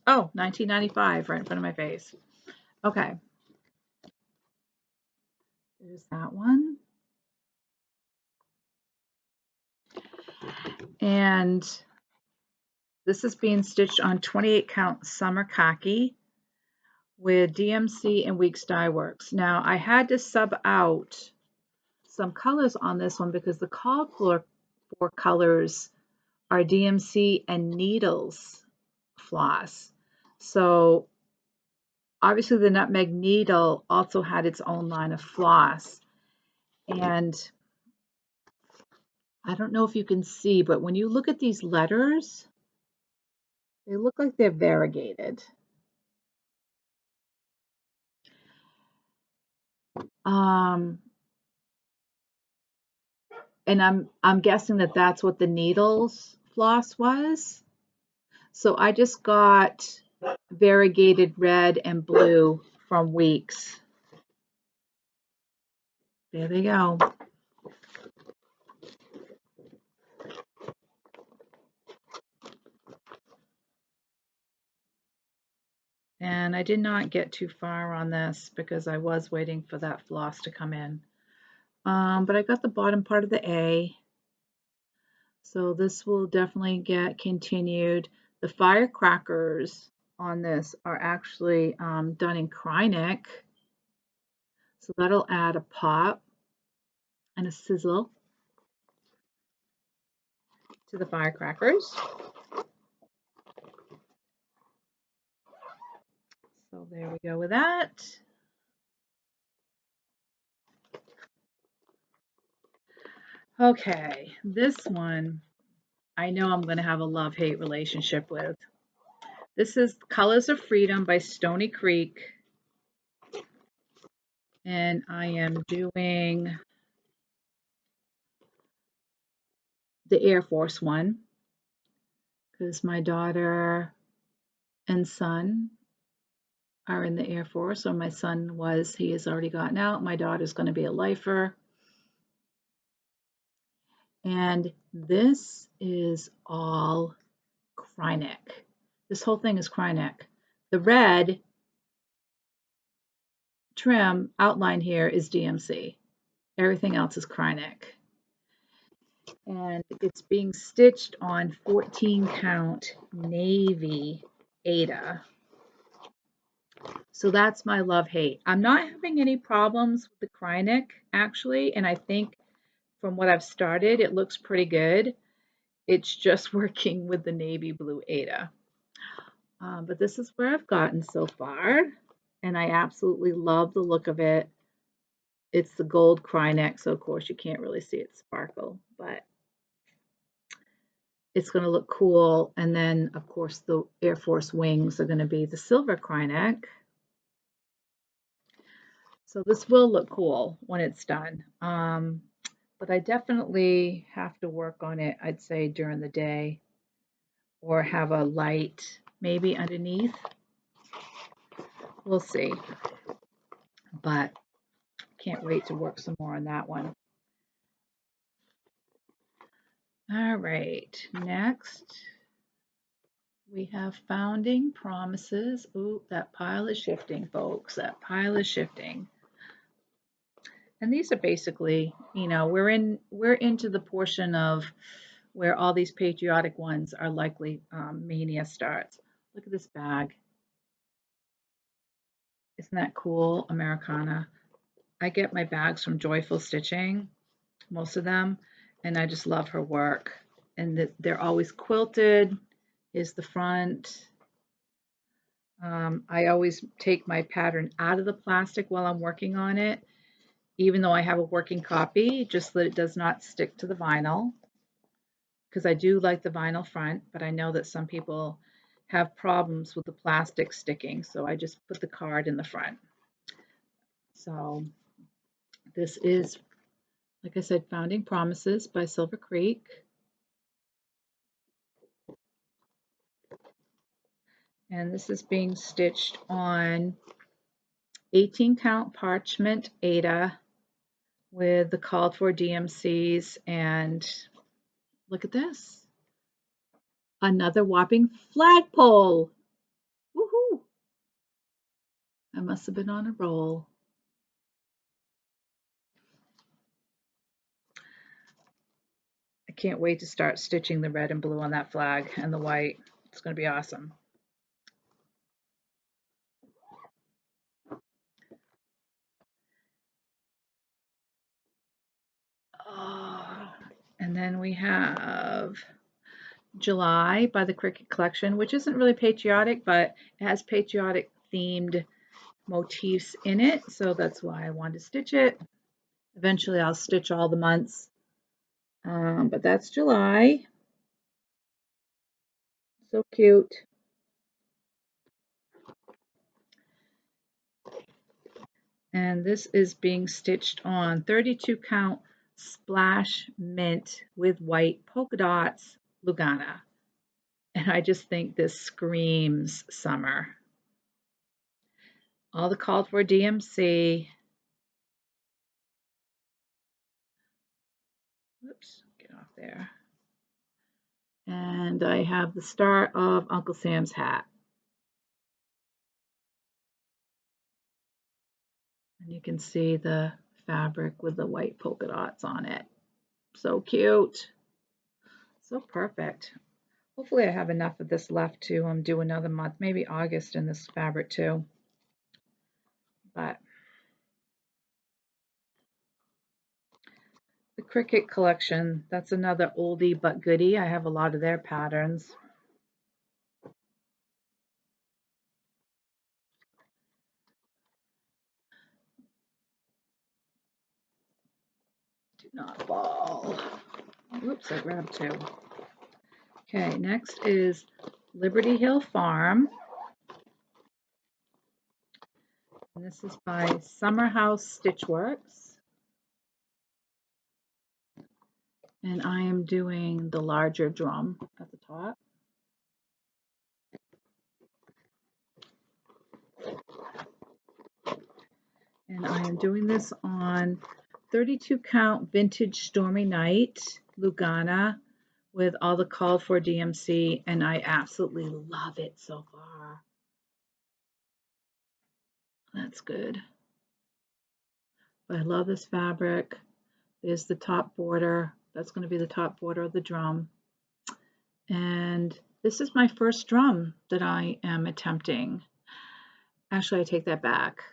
Oh, 1995, right in front of my face. Okay. There's that one. And this is being stitched on 28 count summer khaki with DMC and Weeks Dye Works. Now I had to sub out some colors on this one because the called for colors are DMC and Needles floss. So obviously the Nutmeg Needle also had its own line of floss. And I don't know if you can see, but when you look at these letters, they look like they're variegated. And I'm guessing that that's what the needles floss was. So I just got variegated red and blue from Weeks. There they go. And I did not get too far on this because I was waiting for that floss to come in. But I got the bottom part of the A. So this will definitely get continued. The firecrackers on this are actually done in Krynic. So that'll add a pop and a sizzle to the firecrackers. So there we go with that. Okay, this one I know I'm going to have a love-hate relationship with. This is Colors of Freedom by Stony Creek. And I am doing the Air Force one because my daughter and son are in the Air Force, or my son was, he has already gotten out. My daughter's going to be a lifer. And this is all Krynic. This whole thing is Krynic. The red trim outline here is DMC. Everything else is Krynic. And it's being stitched on 14 count navy Aida. So that's my love-hate. I'm not having any problems with the Krynic actually, and I think from what I've started, it looks pretty good. It's just working with the navy blue Aida. But this is where I've gotten so far, and I absolutely love the look of it. It's the gold Krynic, so of course you can't really see it sparkle, but it's going to look cool. And then, of course, the Air Force wings are going to be the silver Krynic. So this will look cool when it's done. But I definitely have to work on it, I'd say, during the day or have a light maybe underneath. We'll see. But can't wait to work some more on that one. All right, next we have Founding Promises. Ooh, that pile is shifting, folks. That pile is shifting. And these are basically, you know, we're into the portion of where all these patriotic ones are likely mania starts. Look at this bag. Isn't that cool, Americana? I get my bags from Joyful Stitching, most of them, and I just love her work. And they're always quilted. Here's the front. I always take my pattern out of the plastic while I'm working on it, even though I have a working copy, just so that it does not stick to the vinyl. Because I do like the vinyl front, but I know that some people have problems with the plastic sticking, so I just put the card in the front. So this is, like I said, Founding Promises by Silver Creek. And this is being stitched on 18 count parchment Aida with the called for DMCs. And look at this. Another whopping flagpole. Woohoo! I must have been on a roll. I can't wait to start stitching the red and blue on that flag and the white. It's going to be awesome. Oh, and then we have July by the Cricket Collection, which isn't really patriotic, but it has patriotic themed motifs in it. So that's why I wanted to stitch it. Eventually I'll stitch all the months. But that's July. So cute. And this is being stitched on 32 count Splash Mint with white polka dots, Lugana. And I just think this screams summer. All the called for DMC. Oops, get off there. And I have the star of Uncle Sam's hat. And you can see the fabric with the white polka dots on it. So cute. So perfect. Hopefully I have enough of this left to do another month, maybe August in this fabric too. But the Cricut collection, that's another oldie but goodie. I have a lot of their patterns. Do not fall. Oops, I grabbed two. Okay, next is Liberty Hill Farm. And this is by Summer House Stitchworks. And I am doing the larger drum at the top. And I am doing this on 32 count vintage Stormy Night Lugana with all the called for DMC, and I absolutely love it so far. That's good. But I love this fabric. There's the top border. That's going to be the top border of the drum. And this is my first drum that I am attempting. Actually, I take that back.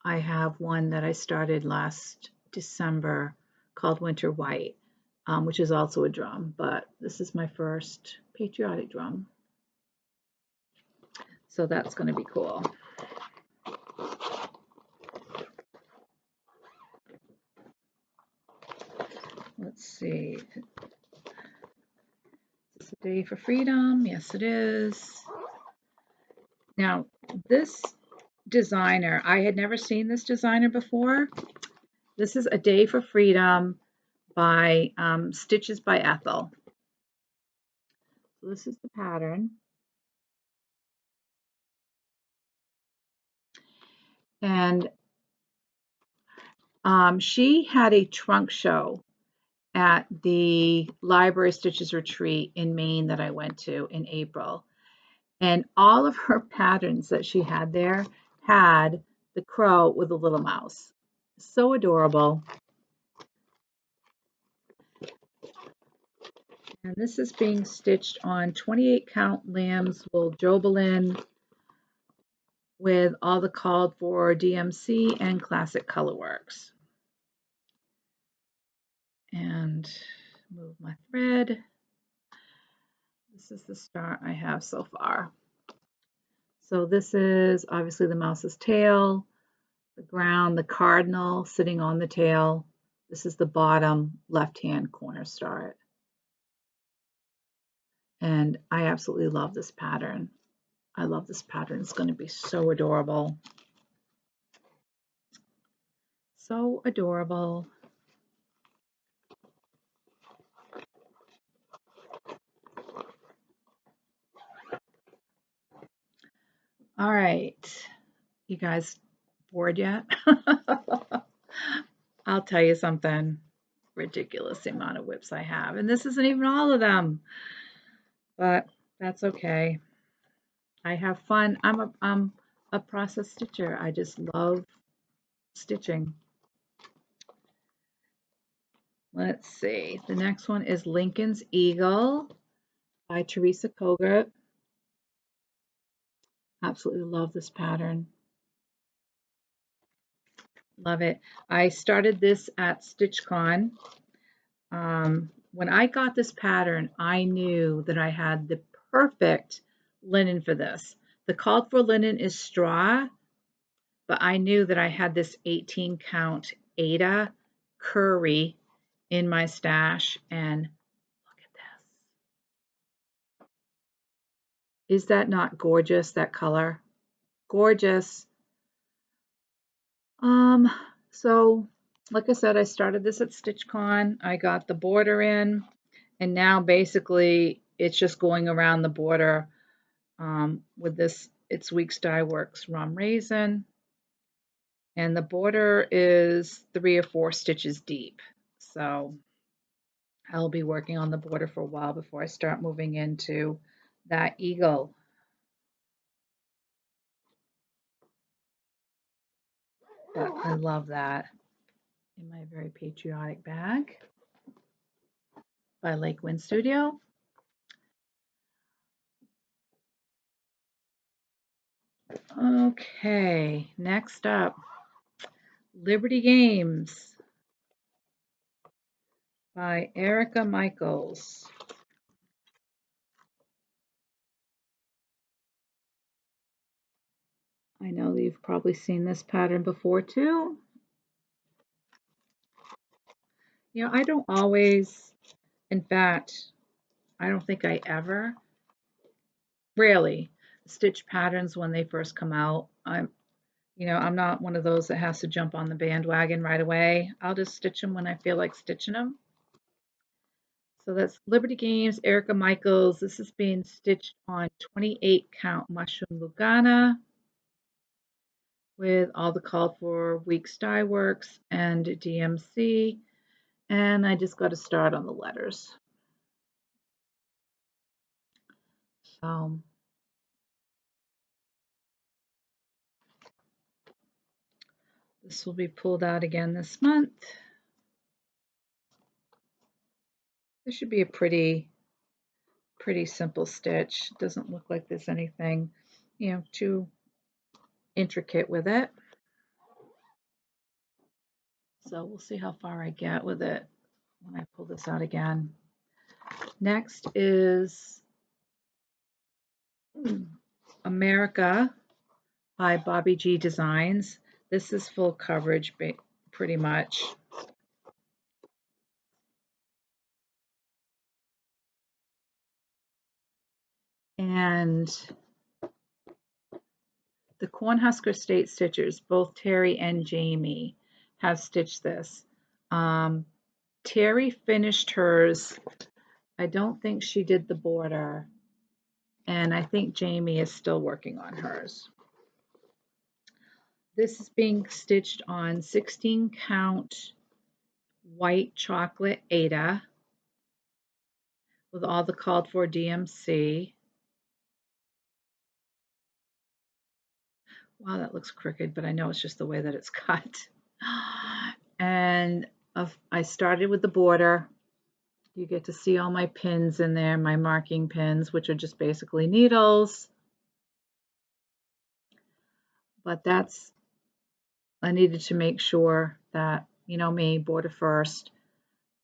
I have one that I started last December called Winter White, which is also a drum, but this is my first patriotic drum. So that's going to be cool. Let's see. Is this a day for freedom? Yes, it is. Now, this designer, I had never seen this designer before. This is A Day for Freedom by Stitches by Ethel. So this is the pattern. And she had a trunk show at the Library Stitches Retreat in Maine that I went to in April. And all of her patterns that she had there had the crow with a little mouse. So adorable. And this is being stitched on 28 count lamb's wool Jobelin with all the called for DMC and Classic Colorworks. And move my thread. This is the start I have so far. So this is obviously the mouse's tail, the ground, the cardinal sitting on the tail. This is the bottom left-hand corner start. And I absolutely love this pattern. I love this pattern. It's going to be so adorable. So adorable. All right. You guys bored yet? I'll tell you something. Ridiculous amount of whips I have. And this isn't even all of them. But that's okay. I have fun. I'm a process stitcher. I just love stitching. Let's see. The next one is Lincoln's Eagle by Teresa Kogert. Absolutely love this pattern. Love it. I started this at StitchCon. When I got this pattern, I knew that I had the perfect linen for this. The called for linen is straw, but I knew that I had this 18 count Ada Curry in my stash, and look at this. Is that not gorgeous, that color? Gorgeous. So Like I said, I started this at StitchCon. I got the border in, and now basically it's just going around the border with this. It's Weeks Dye Works Rum Raisin, and the border is 3 or 4 stitches deep. So I'll be working on the border for a while before I start moving into that eagle. But I love that in my very patriotic bag by Lake Wind Studio. Okay, next up, Liberty Games by Erica Michaels. I know you've probably seen this pattern before too. You know, I don't always, in fact, I don't think I ever, rarely stitch patterns when they first come out. I'm not one of those that has to jump on the bandwagon right away. I'll just stitch them when I feel like stitching them. So that's Liberty Games, Erica Michaels. This is being stitched on 28 count mushroom Lugana with all the called for Weeks Dye Works and DMC. And I just got to start on the letters. So this will be pulled out again this month. This should be a pretty simple stitch. Doesn't look like there's anything, too intricate with it. So we'll see how far I get with it when I pull this out again. Next is America by Bobby G Designs. This is full coverage pretty much. And the Cornhusker State Stitchers, both Terry and Jamie, have stitched this. Terry finished hers. I don't think she did the border. And I think Jamie is still working on hers. This is being stitched on 16 count white chocolate Aida with all the called for DMC. Wow, that looks crooked, but I know it's just the way that it's cut. And I started with the border. You get to see all my pins in there, my marking pins, which are just basically needles. But I needed to make sure that, me, border first.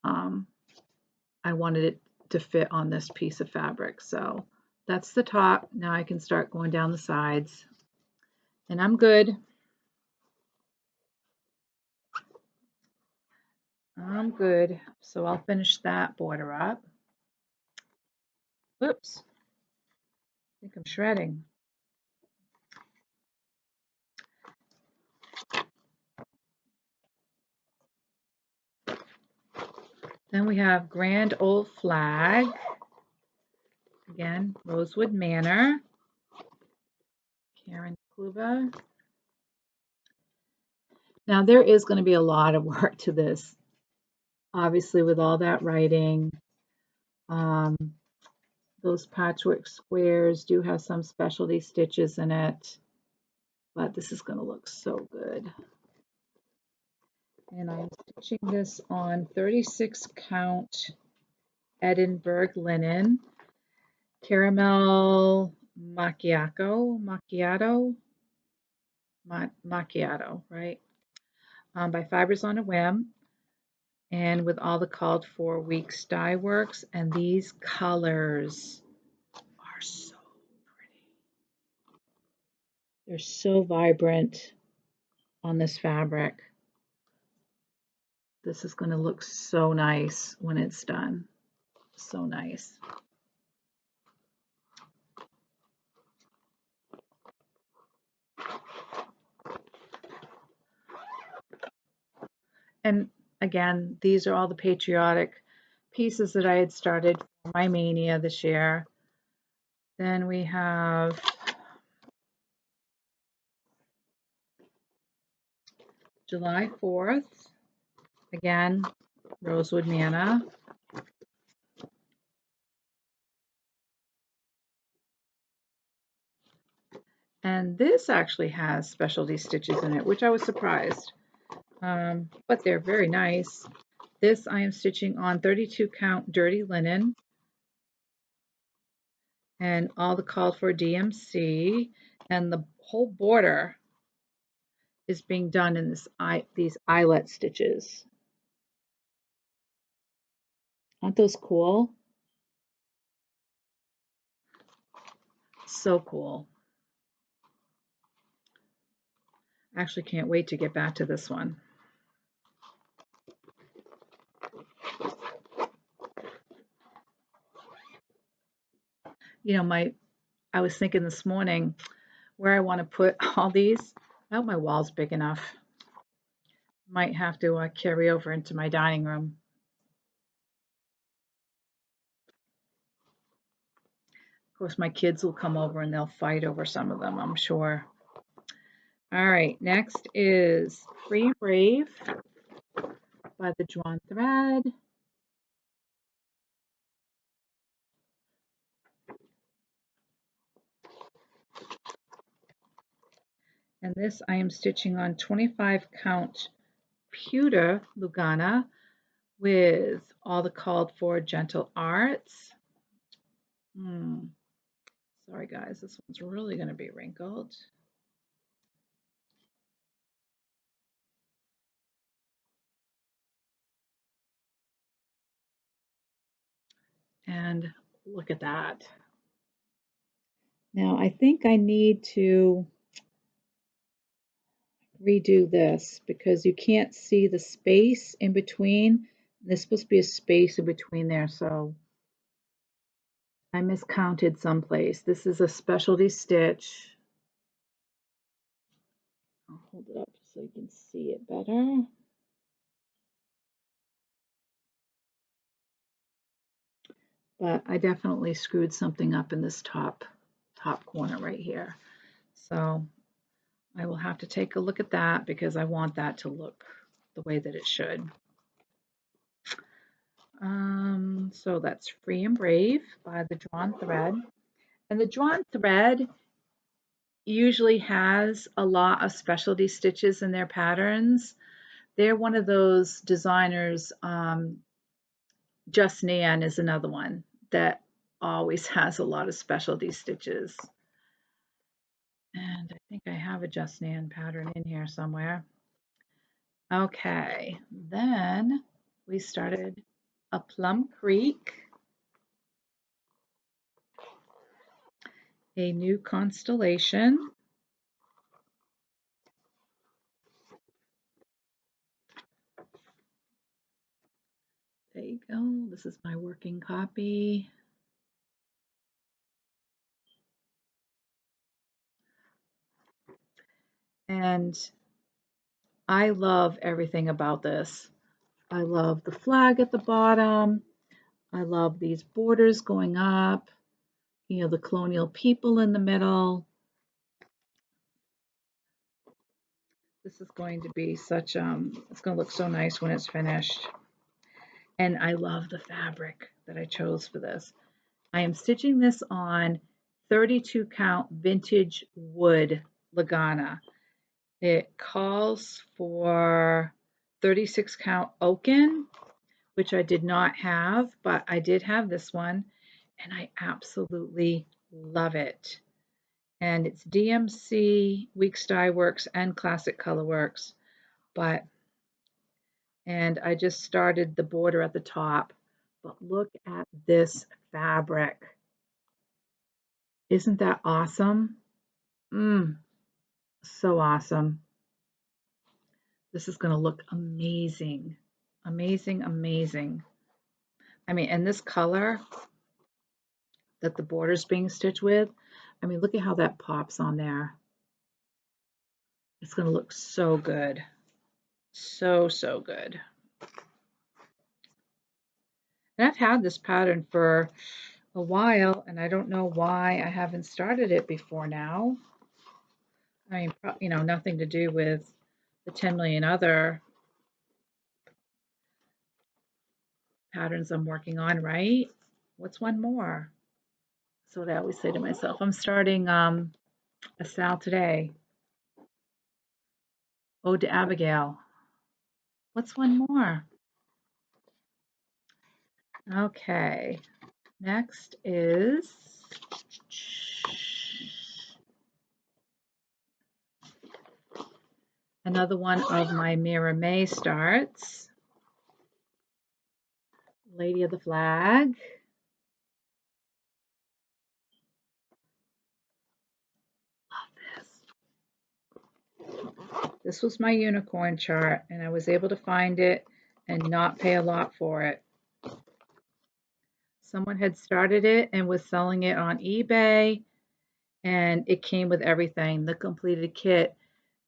I wanted it to fit on this piece of fabric. So that's the top. Now I can start going down the sides. And I'm good. I'm good. So I'll finish that border up. Oops. I think I'm shredding. Then we have Grand Old Flag. Again, Rosewood Manor. Karen Kluba. Now there is going to be a lot of work to this. Obviously with all that writing. Those patchwork squares do have some specialty stitches in it. But this is going to look so good. And I'm stitching this on 36 count Edinburgh linen, caramel macchiato, right? By Fibers on a Whim, and with all the called for Weeks Dye Works. And these colors are so pretty. They're so vibrant on this fabric. This is going to look so nice when it's done. So nice. And again, these are all the patriotic pieces that I had started for my mania this year. Then we have July 4th, again, Rosewood Manna. And this actually has specialty stitches in it, which I was surprised, but they're very nice. This I am stitching on 32 count dirty linen, and all the called for DMC, and the whole border is being done in these eyelet stitches. Aren't those cool? So cool. Actually can't wait to get back to this one. You know, I was thinking this morning where I want to put all these. I hope my wall's big enough. Might have to carry over into my dining room. Of course, my kids will come over and they'll fight over some of them, I'm sure. All right, next is Free and Brave by the Drawn Thread. And this I am stitching on 25 count pewter Lugana with all the called for gentle arts. Sorry guys, this one's really going to be wrinkled. And look at that. Now I think I need to redo this because you can't see the space in between. There's supposed to be a space in between there, so I miscounted someplace. This is a specialty stitch. I'll hold it up so you can see it better. But I definitely screwed something up in this top corner right here. So I will have to take a look at that because I want that to look the way that it should. So that's Free and Brave by the Drawn Thread. And the Drawn Thread usually has a lot of specialty stitches in their patterns. They're one of those designers, Just Nan is another one that always has a lot of specialty stitches. And I think I have a Just Nan pattern in here somewhere. Okay, then we started a Plum Creek, a new constellation. There you go. This is my working copy. And I love everything about this. I love the flag at the bottom. I love these borders going up. You know, the colonial people in the middle. This is going to be such, it's going to look so nice when it's finished. And I love the fabric that I chose for this. I am stitching this on 32 count vintage wood Lagana. It calls for 36 count oaken, which I did not have, but I did have this one, and I absolutely love it. And it's DMC, Weeks Dye Works, and Classic Color Works, and I just started the border at the top, but look at this fabric. Isn't that awesome? So awesome. This is going to look amazing. Amazing, amazing. I mean, and this color that the border is being stitched with, I mean, look at how that pops on there. It's going to look so good. So, so good. And I've had this pattern for a while, and I don't know why I haven't started it before now. I mean, nothing to do with the 10 million other patterns I'm working on, right? What's one more? So what I always say to myself, I'm starting a sal today. Ode to Abigail. What's one more? Okay. Next is another one of my Mira May starts. Lady of the Flag. This was my unicorn chart, and I was able to find it and not pay a lot for it. Someone had started it and was selling it on eBay, and it came with everything, the completed kit,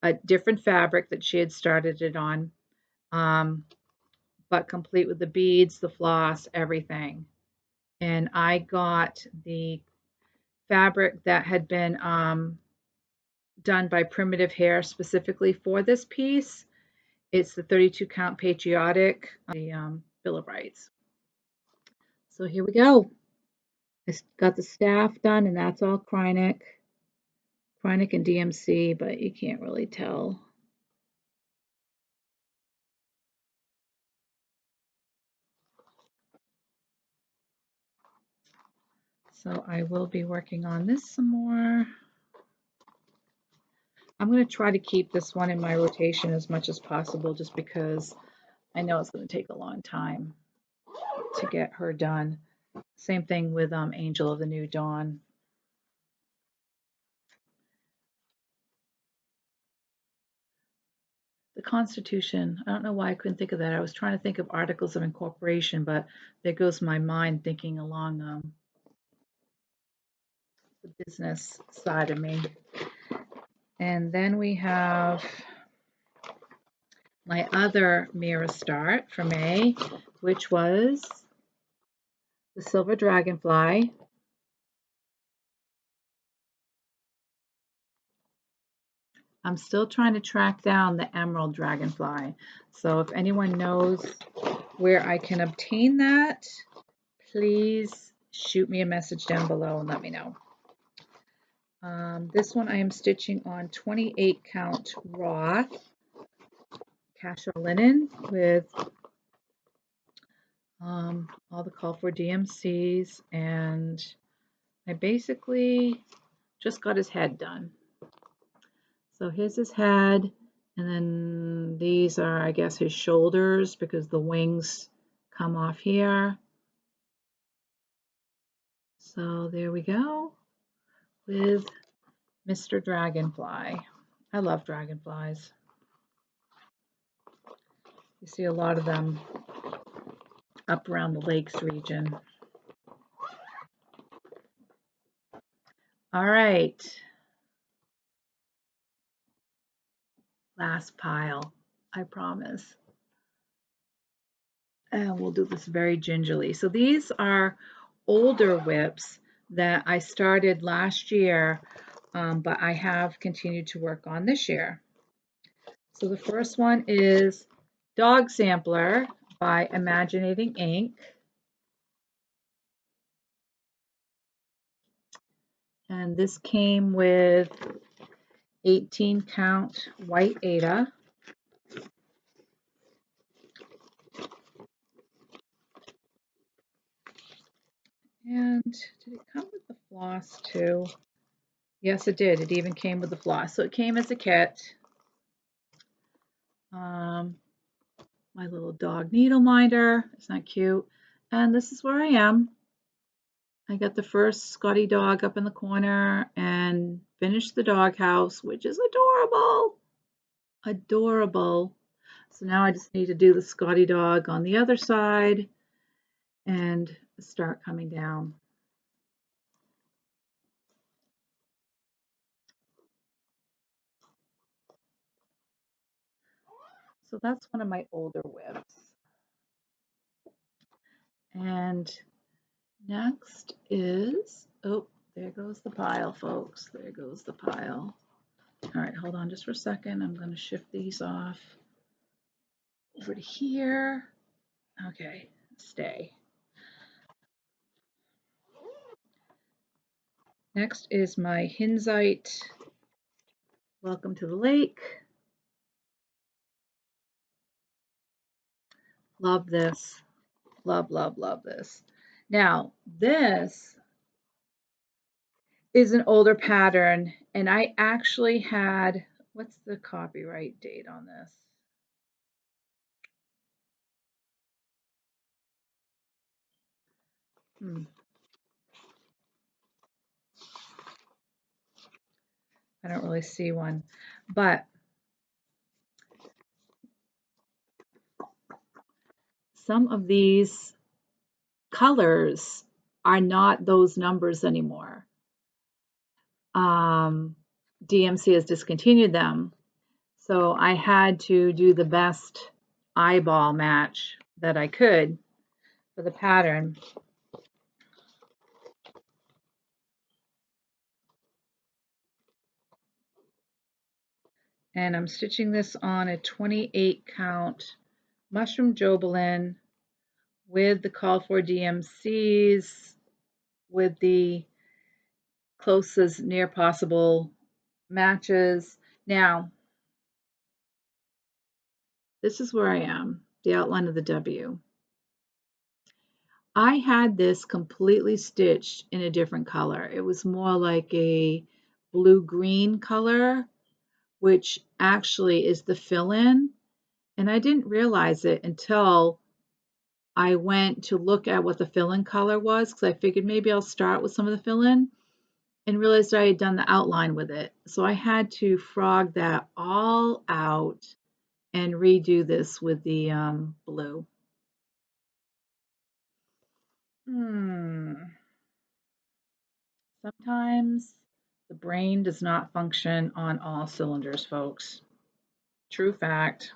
a different fabric that she had started it on, but complete with the beads, the floss, everything. And I got the fabric that had been done by Primitive Hair specifically for this piece. It's the 32 count patriotic, the Bill of Rights. So here we go. I got the staff done, and that's all Krynic and DMC, but you can't really tell. So I will be working on this some more. I'm going to try to keep this one in my rotation as much as possible, just because I know it's going to take a long time to get her done. Same thing with Angel of the New Dawn. The Constitution. I don't know why I couldn't think of that. I was trying to think of Articles of Incorporation, but there goes my mind thinking along the business side of me. And then we have my other Mira start for May, which was the Silver Dragonfly. I'm still trying to track down the Emerald Dragonfly. So if anyone knows where I can obtain that, please shoot me a message down below and let me know. This one I am stitching on 28 count raw casual linen with all the call for DMCs, and I basically just got his head done. So here's his head, and then these are, I guess, his shoulders because the wings come off here. So there we go with Mr. Dragonfly. I love dragonflies. You see a lot of them up around the lakes region. All right. Last pile, I promise. And we'll do this very gingerly. So these are older WIPs that I started last year, but I have continued to work on this year. So the first one is Dog Sampler by Imaginating Ink. And this came with 18 count white Aida. And did it come with the floss too? Yes, it did. It even came with the floss. So it came as a kit. My little dog needle minder. Isn't that cute? And this is where I am. I got the first Scotty dog up in the corner and finished the doghouse, which is adorable. Adorable. So now I just need to do the Scotty dog on the other side and start coming down. So that's one of my older WIPs. And next is, oh, there goes the pile, folks. There goes the pile. All right, hold on just for a second. I'm going to shift these off over to here. Okay, stay. Next is my Hinzite. Welcome to the lake. Love this. Love, love, love this. Now, this is an older pattern, and I actually had, what's the copyright date on this? I don't really see one, but some of these colors are not those numbers anymore. DMC has discontinued them. So I had to do the best eyeball match that I could for the pattern. And I'm stitching this on a 28 count mushroom jobelin with the called for DMCs with the closest near possible matches. Now, this is where I am, the outline of the W. I had this completely stitched in a different color. It was more like a blue-green color, which actually is the fill-in. And I didn't realize it until I went to look at what the fill-in color was, because I figured maybe I'll start with some of the fill-in, and realized I had done the outline with it. So I had to frog that all out and redo this with the blue. Sometimes the brain does not function on all cylinders, folks. True fact.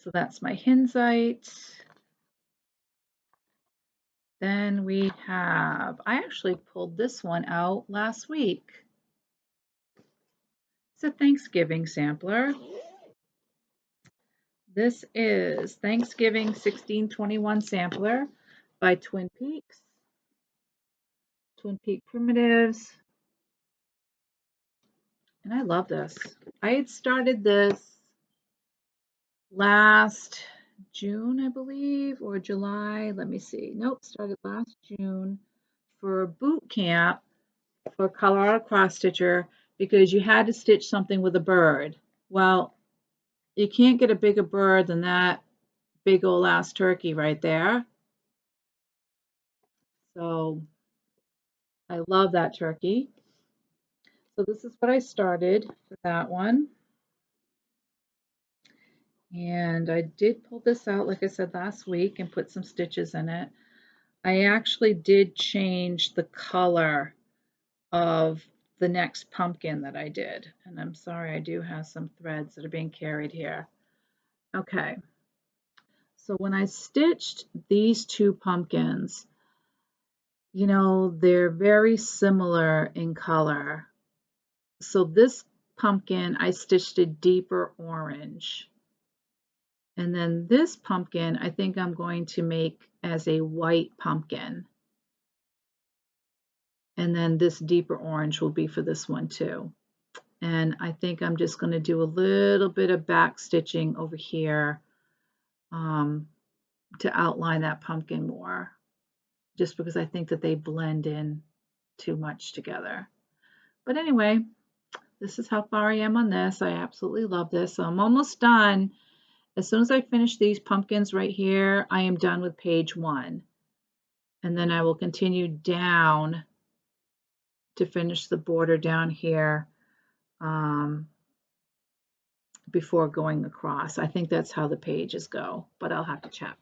So that's my Hinzite. Then we have, I actually pulled this one out last week. It's a Thanksgiving sampler. This is Thanksgiving 1621 sampler by Twin Peaks. Twin Peak Primitives. And I love this. I had started this last June, I believe, or July. Let me see. Nope, started last June for boot camp for Colorado Cross Stitcher because you had to stitch something with a bird. Well, you can't get a bigger bird than that big old ass turkey right there. So I love that turkey. So this is what I started for that one. And I did pull this out, like I said, last week and put some stitches in it. I actually did change the color of the next pumpkin that I did. And I'm sorry, I do have some threads that are being carried here. Okay. So when I stitched these two pumpkins, you know, they're very similar in color. So this pumpkin, I stitched a deeper orange. And then this pumpkin, I think I'm going to make as a white pumpkin. And then this deeper orange will be for this one too. And I think I'm just going to do a little bit of back stitching over here to outline that pumpkin more, just because I think that they blend in too much together. But anyway, this is how far I am on this. I absolutely love this. So I'm almost done. As soon as I finish these pumpkins right here, I am done with page 1. And then I will continue down to finish the border down here before going across. I think that's how the pages go, but I'll have to check.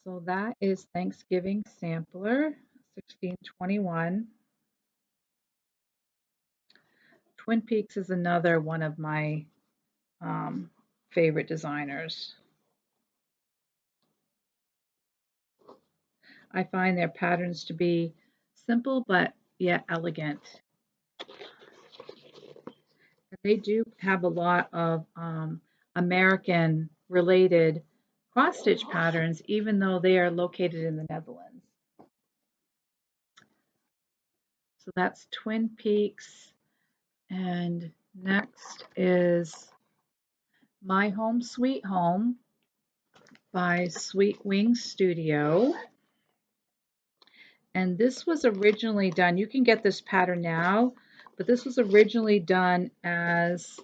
So that is Thanksgiving Sampler 1621. Twin Peaks is another one of my favorite designers. I find their patterns to be simple but yet elegant. They do have a lot of American related cross stitch patterns, even though they are located in the Netherlands. So that's Twin Peaks. And next is My Home Sweet Home by Sweet Wing Studio. And this was originally done, you can get this pattern now, but this was originally done as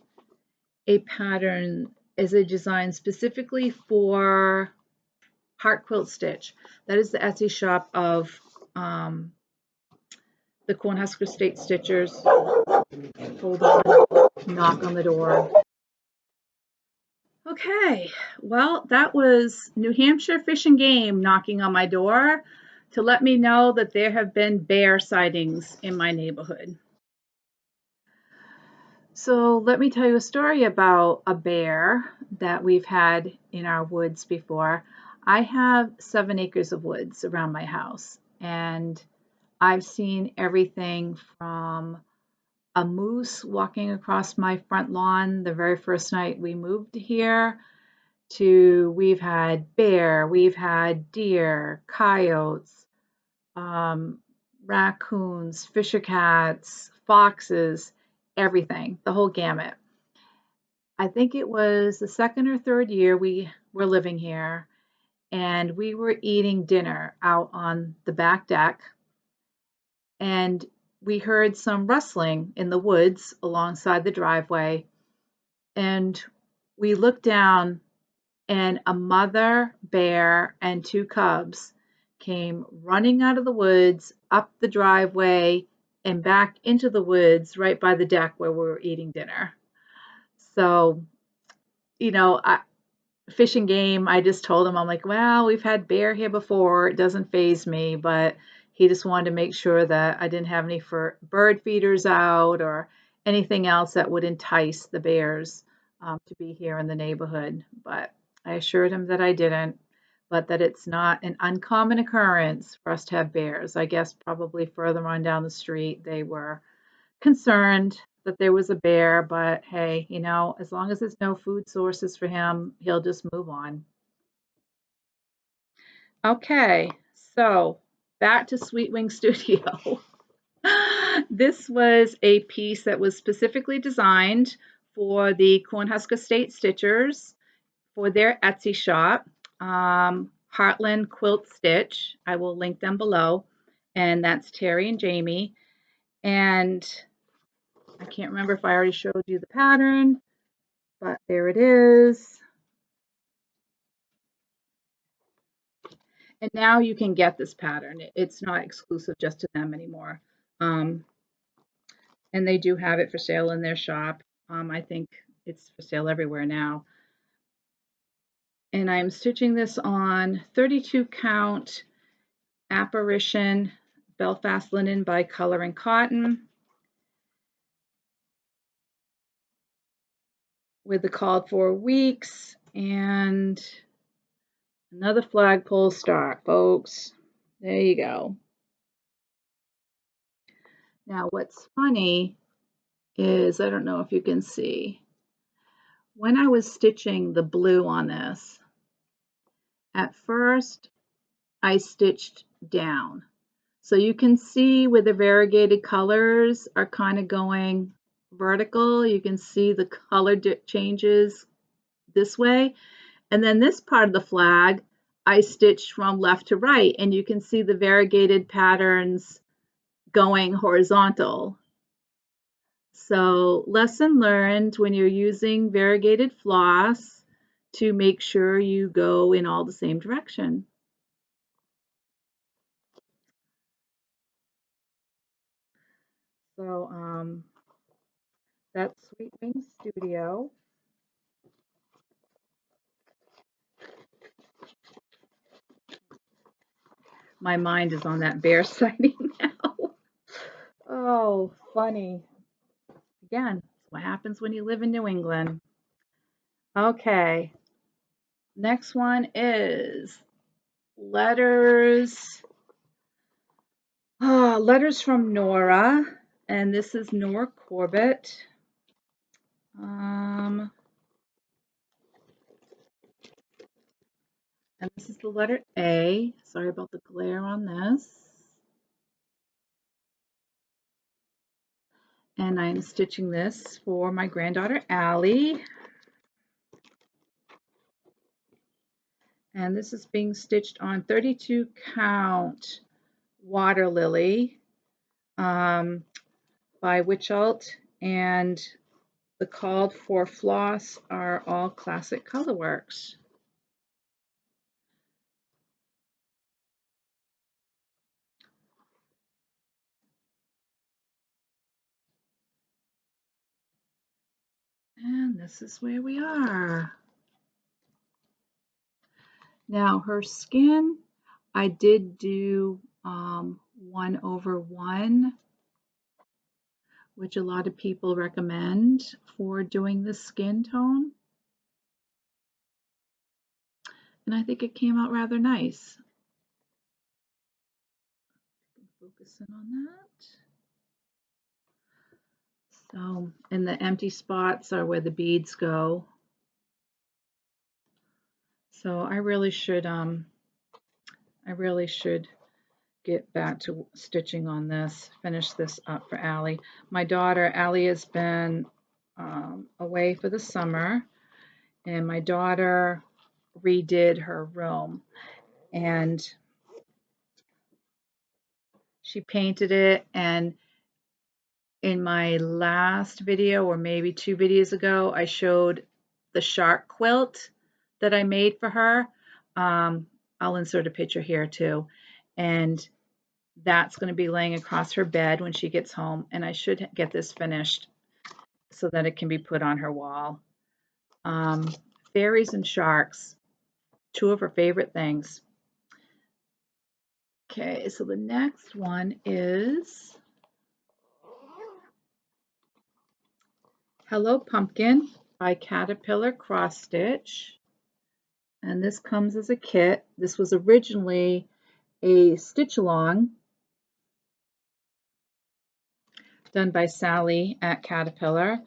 a pattern, as a design specifically for heart quilt stitch. That is the Etsy shop of the Cornhusker State Stitchers. Hold on, knock on the door. Okay, well, that was New Hampshire Fish and Game knocking on my door to let me know that there have been bear sightings in my neighborhood. So let me tell you a story about a bear that we've had in our woods before. I have 7 acres of woods around my house, and I've seen everything from a moose walking across my front lawn the very first night we moved here, to we've had bear, we've had deer, coyotes, raccoons, fisher cats, foxes, everything, the whole gamut. I think it was the second or third year we were living here, and we were eating dinner out on the back deck, and we heard some rustling in the woods alongside the driveway, and we looked down, and a mother bear and 2 cubs came running out of the woods, up the driveway, and back into the woods right by the deck where we were eating dinner. So, you know, Fish and Game, I just told him, I'm like, well, we've had bear here before. It doesn't faze me, but he just wanted to make sure that I didn't have any bird feeders out or anything else that would entice the bears to be here in the neighborhood. But I assured him that I didn't, but that it's not an uncommon occurrence for us to have bears. I guess probably further on down the street, they were concerned that there was a bear, but hey, you know, as long as there's no food sources for him, he'll just move on. Okay, so back to Sweet Wing Studio. This was a piece that was specifically designed for the Cornhusker State Stitchers for their Etsy shop, Heartland Quilt Stitch. I will link them below, and that's Terry and Jamie. And I can't remember if I already showed you the pattern, but there it is. And now you can get this pattern. It's not exclusive just to them anymore. And they do have it for sale in their shop. I think it's for sale everywhere now. And I'm stitching this on 32 count Apparition Belfast linen by Color and Cotton with the called for weeks and another flagpole start, folks. There you go. Now, what's funny is, I don't know if you can see, when I was stitching the blue on this, at first I stitched down. So you can see where the variegated colors are kind of going vertical. You can see the color changes this way. And then this part of the flag, I stitched from left to right, and you can see the variegated patterns going horizontal. So lesson learned when you're using variegated floss to make sure you go in all the same direction. So that's Sweet Wing Studio. My mind is on that bear sighting now. Oh, funny. I again, what happens when you live in New England. Okay, next one is letters. Letters from Nora, and this is Nora Corbett. And this is the letter A. Sorry about the glare on this. And I'm stitching this for my granddaughter, Allie. And this is being stitched on 32 count Water Lily by Witchelt, and the called for floss are all classic colorworks. And this is where we are. Now her skin, I did do 1/1, which a lot of people recommend for doing the skin tone. And I think it came out rather nice. Focusing on that. So, and the empty spots are where the beads go. So I really should get back to stitching on this, finish this up for Allie. My daughter, Allie, has been away for the summer, and my daughter redid her room, and she painted it. And in my last video, or maybe 2 videos ago, I showed the shark quilt that I made for her. I'll insert a picture here too. And that's going to be laying across her bed when she gets home. And I should get this finished so that it can be put on her wall. Fairies and sharks, 2 of her favorite things. Okay, so the next one is Hello Pumpkin by Caterpillar Cross Stitch. And this comes as a kit. This was originally a stitch along done by Sally at Caterpillar.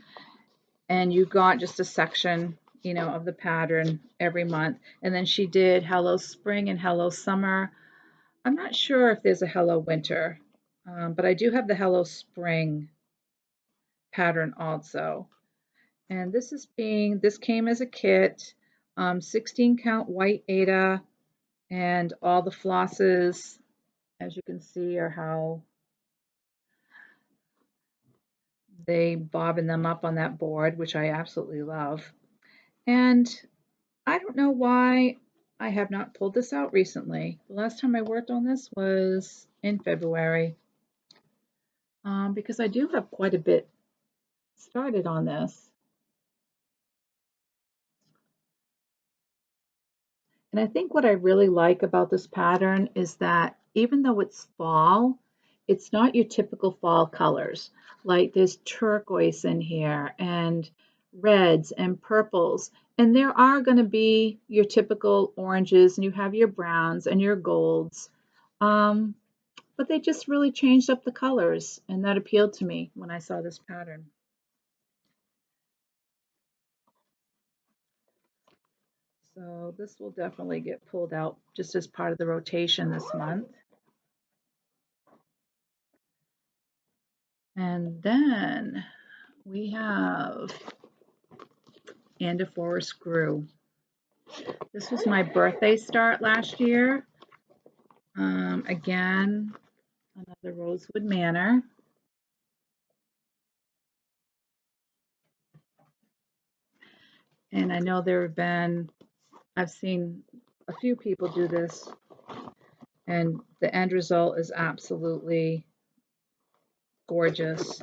And you got just a section, you know, of the pattern every month. And then she did Hello Spring and Hello Summer. I'm not sure if there's a Hello Winter, but I do have the Hello Spring pattern also. And this came as a kit, 16 count white Aida, and all the flosses, as you can see, are how they bobbin them up on that board, which I absolutely love. And I don't know why I have not pulled this out recently. The last time I worked on this was in February, because I do have quite a bit started on this. And I think what I really like about this pattern is that even though it's fall, it's not your typical fall colors. Like there's turquoise in here and reds and purples. And there are going to be your typical oranges, and you have your browns and your golds. But they just really changed up the colors, and that appealed to me when I saw this pattern. So this will definitely get pulled out just as part of the rotation this month. And then we have And a Forest Grew. This was my birthday start last year. Again, another Rosewood Manor. And I know I've seen a few people do this, and the end result is absolutely gorgeous.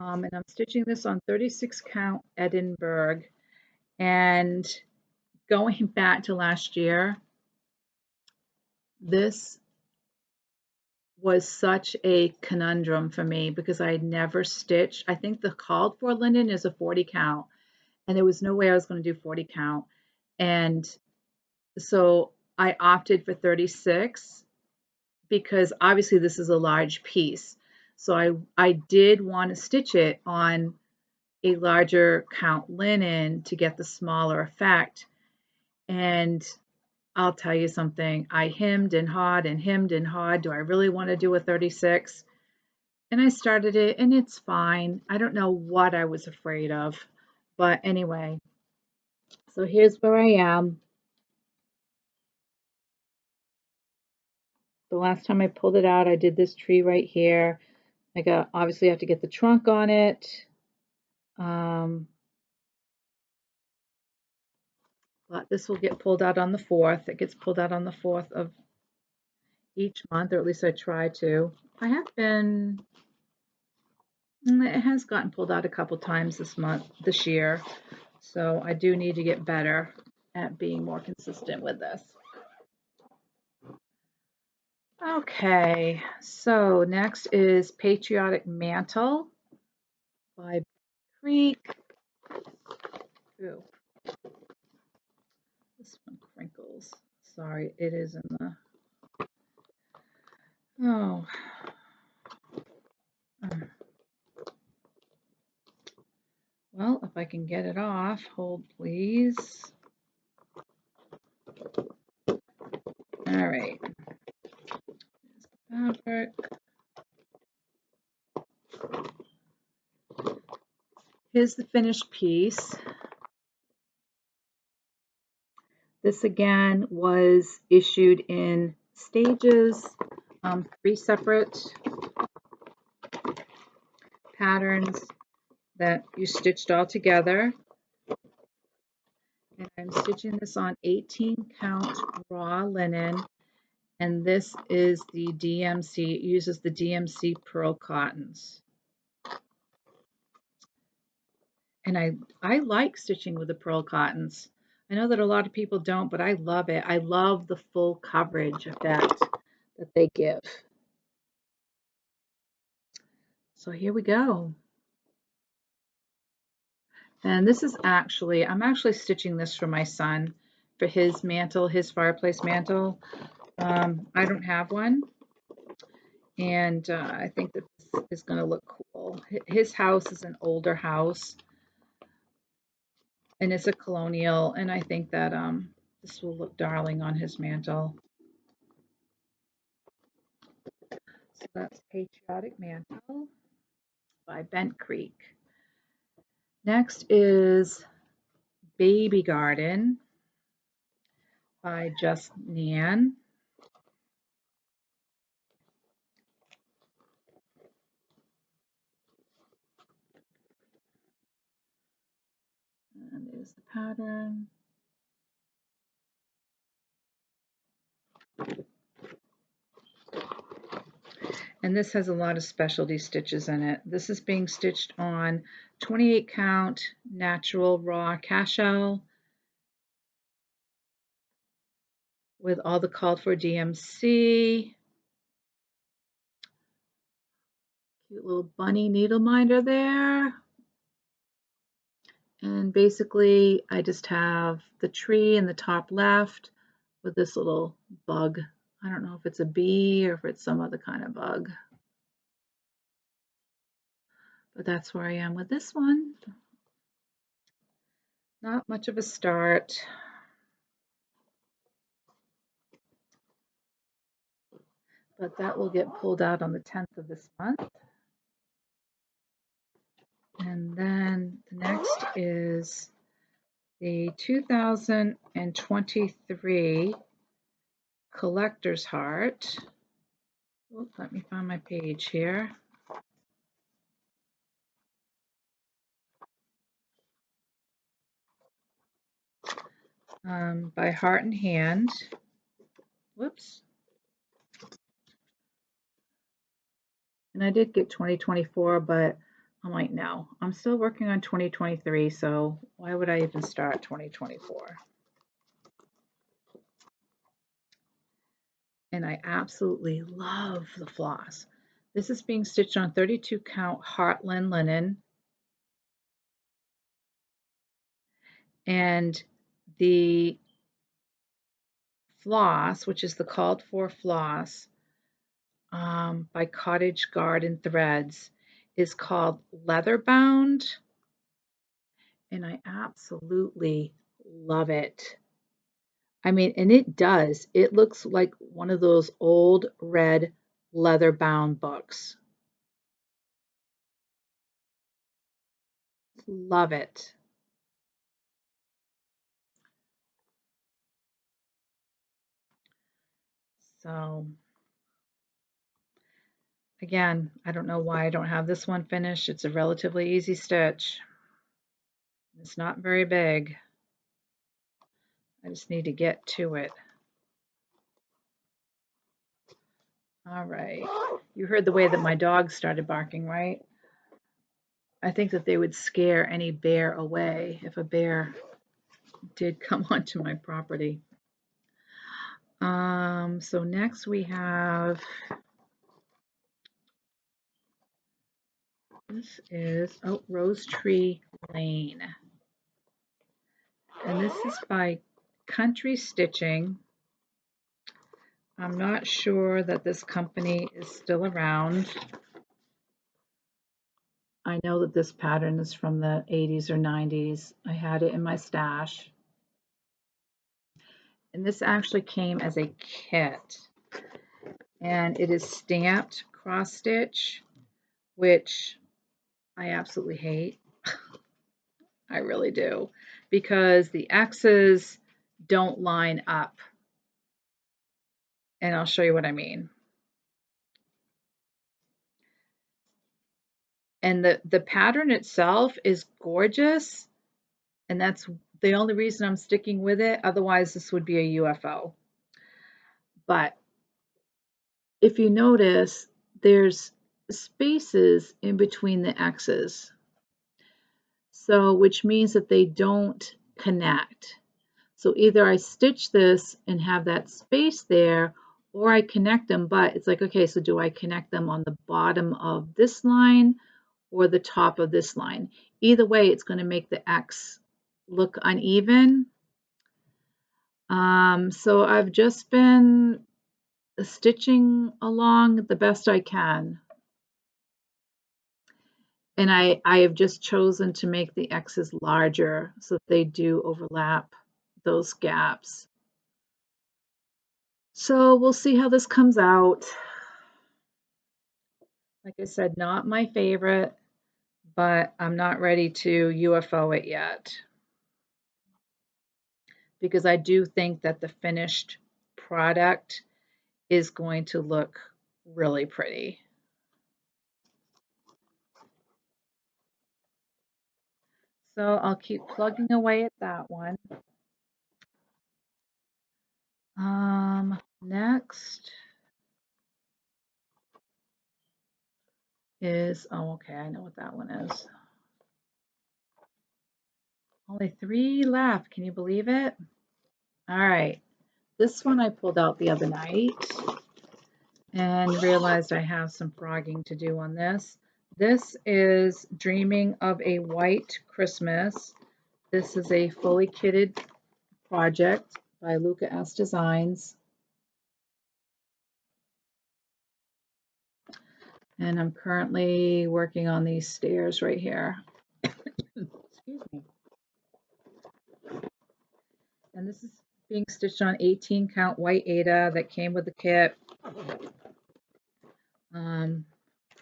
And I'm stitching this on 36 count Edinburgh. And going back to last year, this was such a conundrum for me because I had never stitched. I think the called for linen is a 40 count, and there was no way I was going to do 40 count. And so I opted for 36 because obviously this is a large piece. So I did want to stitch it on a larger count linen to get the smaller effect. And I'll tell you something, I hemmed and hawed and hemmed and hawed. Do I really want to do a 36? And I started it and it's fine. I don't know what I was afraid of. But anyway, so here's where I am. The last time I pulled it out, I did this tree right here. Obviously I have to get the trunk on it. But this will get pulled out on the 4th. It gets pulled out on the 4th of each month, or at least I try to. It has gotten pulled out a couple times this year. So I do need to get better at being more consistent with this. Okay, so next is Patriotic Mantle by Creek. Ooh, this one crinkles. Sorry, it is in the... Oh. Well, if I can get it off, hold please. All right. Fabric. Here's the finished piece. This again was issued in stages, 3 separate patterns that you stitched all together. And I'm stitching this on 18 count raw linen. And this is the DMC, it uses the DMC pearl cottons. And I like stitching with the pearl cottons. I know that a lot of people don't, but I love it. I love the full coverage effect that they give. So here we go. And this is I'm actually stitching this for my son, for his mantle, his fireplace mantle. I don't have one. And I think that this is going to look cool. His house is an older house. And it's a colonial. And I think that this will look darling on his mantle. So that's Patriotic Mantle by Bent Creek. Next is Baby Garden by Just Nan. And there's the pattern. And this has a lot of specialty stitches in it. This is being stitched on 28 count natural raw cashel with all the called for DMC. Cute little bunny needle minder there. And basically I just have the tree in the top left with this little bug. I don't know if it's a bee or if it's some other kind of bug. But that's where I am with this one. Not much of a start. But that will get pulled out on the 10th of this month. And then the next is the 2023 Collector's Heart. Oops, let me find my page here. By Heart and Hand. Whoops. And I did get 2024, but I'm like, no, I'm still working on 2023, so why would I even start 2024? and I absolutely love the floss. This is being stitched on 32 count Heartland linen, and the floss, which is the called for floss by Cottage Garden Threads, is called leather bound, and I absolutely love it. I mean, and it does. It looks like one of those old red leather bound books. Love it. So again, I don't know why I don't have this one finished. It's a relatively easy stitch. It's not very big. I just need to get to it. All right. You heard the way that my dogs started barking, right? I think that they would scare any bear away if a bear did come onto my property. So next we have, this is, oh, Rose Tree Lane. And this is by Country Stitching. I'm not sure that this company is still around. I know that this pattern is from the 80s or 90s. I had it in my stash. And this actually came as a kit. And it is stamped cross stitch, which I absolutely hate. I really do. Because the X's don't line up. And I'll show you what I mean. And the pattern itself is gorgeous, and that's the only reason I'm sticking with it. Otherwise, this would be a UFO. But if you notice, there's spaces in between the X's, so which means that they don't connect. So either I stitch this and have that space there, or I connect them, but it's like, okay, so do I connect them on the bottom of this line or the top of this line? Either way, it's going to make the X look uneven. So I've just been stitching along the best I can. And I have just chosen to make the X's larger so that they do overlap those gaps. So we'll see how this comes out. Like I said, not my favorite, but I'm not ready to UFO it yet, because I do think that the finished product is going to look really pretty. So I'll keep plugging away at that one. Next is, oh, okay, I know what that one is. Only 3 left. Can you believe it? All right. This one I pulled out the other night and realized I have some frogging to do on this. This is Dreaming of a White Christmas. This is a fully kitted project by Luca S. Designs. And I'm currently working on these stairs right here. Excuse me. And this is being stitched on 18 count white Aida that came with the kit.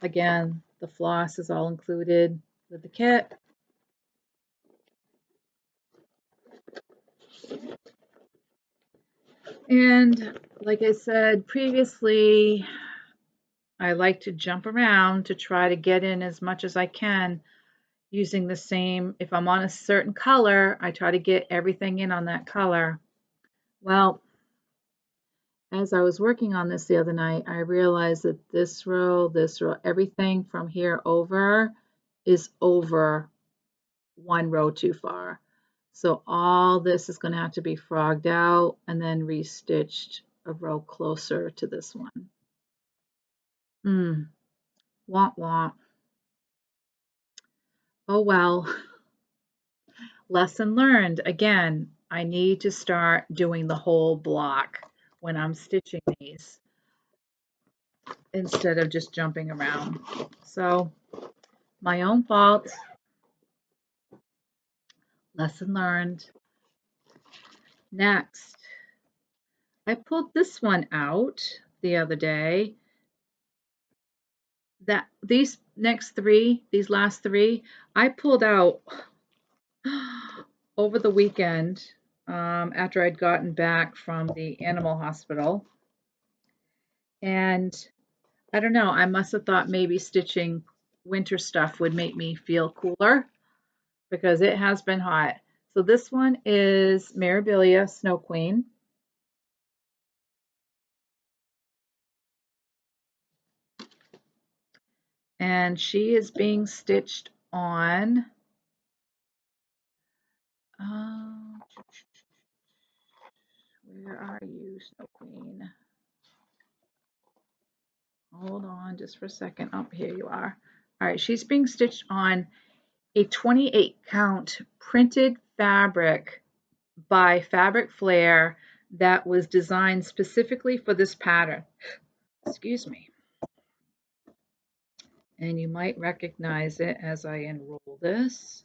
Again, the floss is all included with the kit. And like I said previously, I like to jump around to try to get in as much as I can using the same. If I'm on a certain color, I try to get everything in on that color. Well, as I was working on this the other night, I realized that this row, everything from here over is over one row too far. So all this is going to have to be frogged out and then restitched a row closer to this one. Womp womp. Oh well. Lesson learned. Again, I need to start doing the whole block when I'm stitching these instead of just jumping around. So, my own fault. Lesson learned. Next, I pulled this one out the other day. These last three, I pulled out over the weekend after I'd gotten back from the animal hospital. And I don't know, I must have thought maybe stitching winter stuff would make me feel cooler because it has been hot. So this one is Mirabilia Snow Queen. And she is being stitched on where are you, Snow Queen? Hold on just for a second. Oh, here you are. All right, she's being stitched on a 28 count printed fabric by Fabric Flair that was designed specifically for this pattern. Excuse me. And you might recognize it as I enroll this.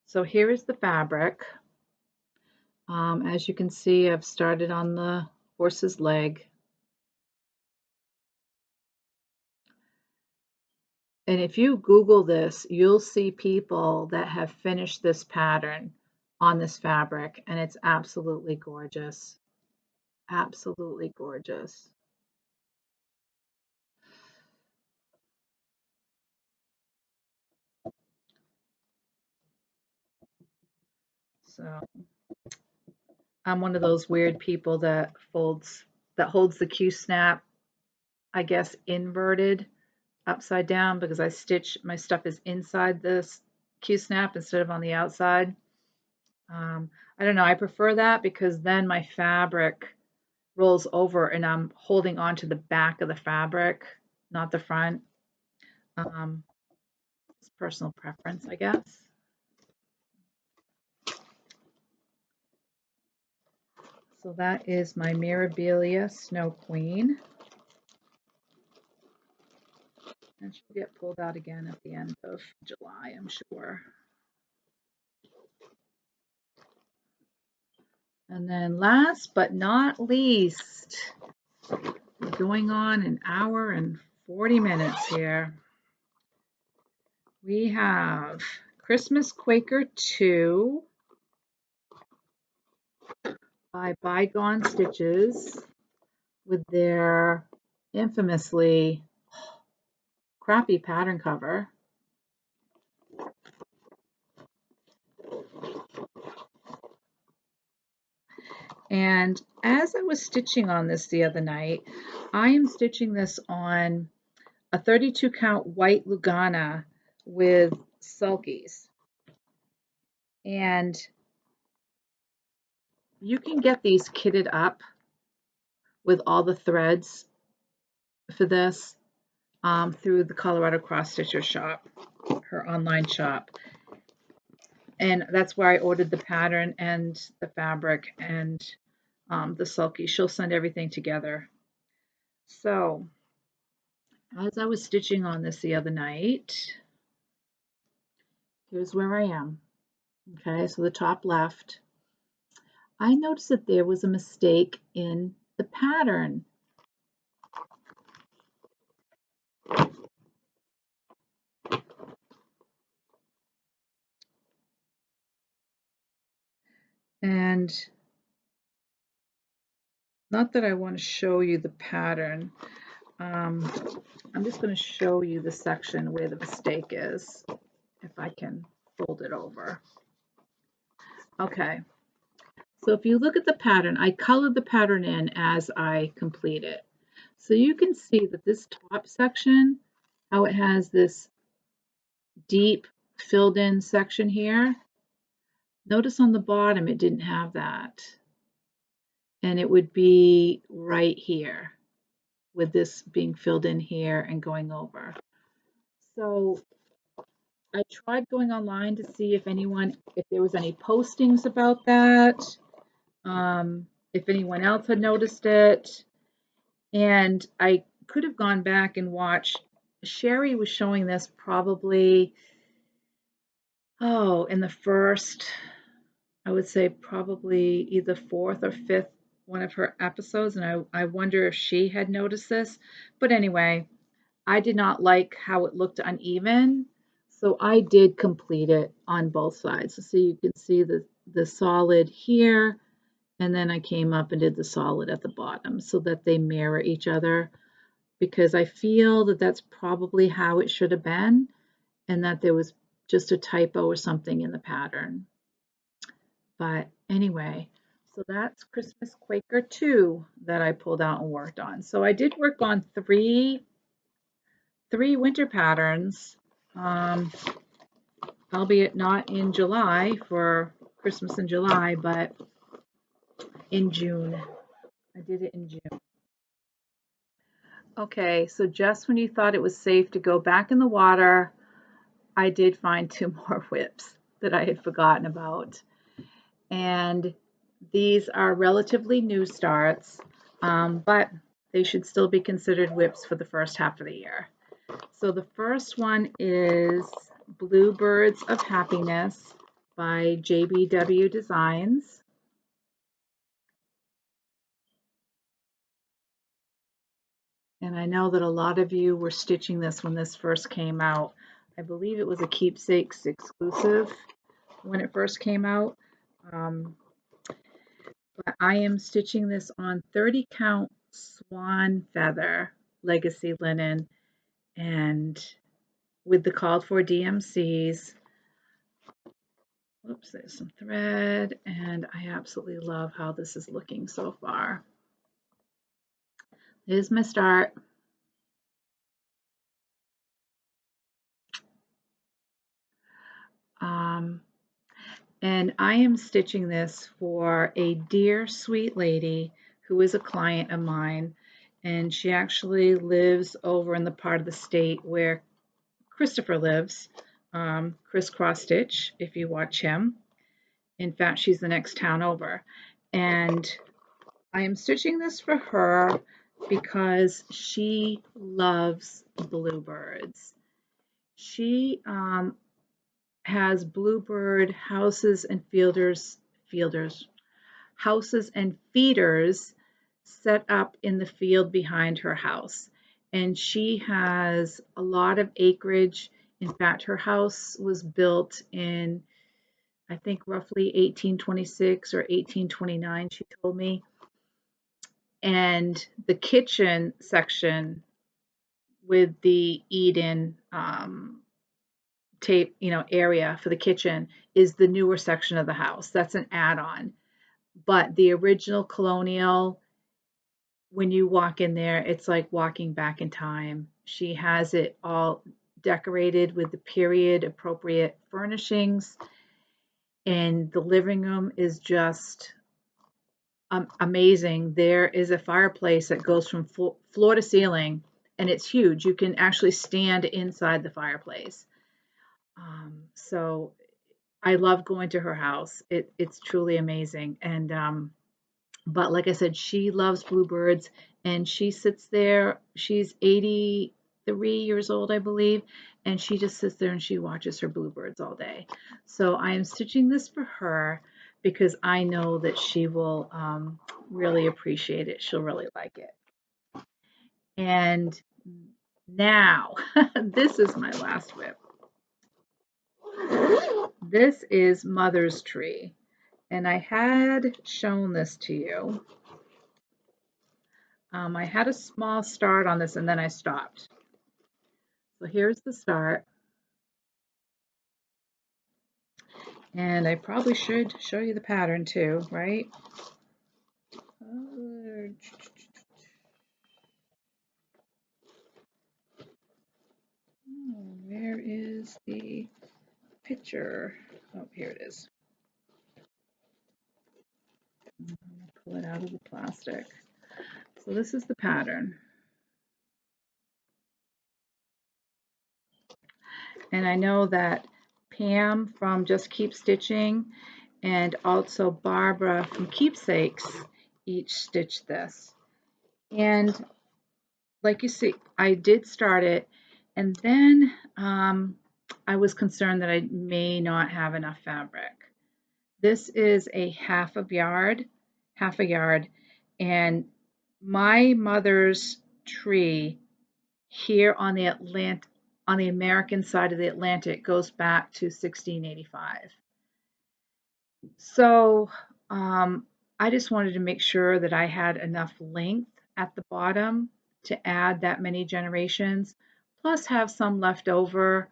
So here is the fabric. As you can see, I've started on the horse's leg. And if you Google this, you'll see people that have finished this pattern on this fabric, and it's absolutely gorgeous. Absolutely gorgeous. So I'm one of those weird people that holds the Q snap, I guess, inverted upside down because I stitch my stuff is inside this Q snap instead of on the outside. I don't know, I prefer that because then my fabric rolls over and I'm holding on to the back of the fabric, not the front. It's personal preference, I guess. So that is my Mirabilia Snow Queen. And she'll get pulled out again at the end of July, I'm sure. And then last but not least, going on an hour and 40 minutes here, we have Christmas Quaker 2 by Bygone Stitches with their infamously crappy pattern cover. And as I was stitching on this the other night, I am stitching this on a 32 count white Lugana with sulkies. And you can get these kitted up with all the threads for this through the Colorado Cross Stitcher shop, her online shop. And that's where I ordered the pattern and the fabric and the sulky. She'll send everything together. So as I was stitching on this the other night, here's where I am. Okay, so the top left, I noticed that there was a mistake in the pattern. And not that I want to show you the pattern. I'm just going to show you the section where the mistake is, if I can fold it over. Okay, so if you look at the pattern, I colored the pattern in as I complete it. So you can see that this top section, how it has this deep filled in section here, Notice on the bottom it didn't have that. And it would be right here with this being filled in here and going over. So I tried going online to see if there was any postings about that, if anyone else had noticed it. And I could have gone back and watched. Sherry was showing this probably, in the first, I would say probably either fourth or fifth one of her episodes. And I wonder if she had noticed this. But anyway, I did not like how it looked uneven. So I did complete it on both sides. So you can see the solid here, and then I came up and did the solid at the bottom so that they mirror each other, because I feel that that's probably how it should have been, and that there was just a typo or something in the pattern. But anyway, so that's Christmas Quaker 2 that I pulled out and worked on. So I did work on three winter patterns, albeit not in July for Christmas in July, but in June. I did it in June. Okay, so just when you thought it was safe to go back in the water, I did find two more WIPs that I had forgotten about. And these are relatively new starts, but they should still be considered WIPs for the first half of the year. So the first one is Bluebirds of Happiness by JBW Designs. And I know that a lot of you were stitching this when this first came out. I believe it was a Keepsakes exclusive when it first came out. But I am stitching this on 30 count swan feather legacy linen, and with the called for DMCs. Whoops, there's some thread, and I absolutely love how this is looking so far. Here's my start. And I am stitching this for a dear sweet lady who is a client of mine, and she actually lives over in the part of the state where Christopher lives, Chris Cross Stitch, if you watch him. In fact, she's the next town over. And I am stitching this for her because she loves bluebirds. She has bluebird houses and houses and feeders set up in the field behind her house. And she has a lot of acreage. In fact, her house was built in, I think, roughly 1826 or 1829, she told me. And the kitchen section with the eat-in tape, area for the kitchen is the newer section of the house. That's an add-on. But the original colonial, when you walk in there, it's like walking back in time. She has it all decorated with the period appropriate furnishings, and the living room is just amazing. There is a fireplace that goes from floor to ceiling, and it's huge. You can actually stand inside the fireplace. So I love going to her house. It's truly amazing. And but like I said, she loves bluebirds, and she sits there. She's 83 years old, I believe, and she just sits there and she watches her bluebirds all day. So I am stitching this for her because I know that she will really appreciate it. She'll really like it. And now, this is my last WIP. This is Mother's Tree, and I had shown this to you. I had a small start on this and then I stopped. So here's the start. And I probably should show you the pattern too, right? Oh, where is the picture? Oh, here it is. Pull it out of the plastic. So this is the pattern. And I know that Pam from Just Keep Stitching and also Barbara from Keepsakes each stitched this. And like you see, I did start it, and then I was concerned that I may not have enough fabric. This is a half a yard, and my mother's tree here on the American side of the Atlantic goes back to 1685. So I just wanted to make sure that I had enough length at the bottom to add that many generations, plus have some left over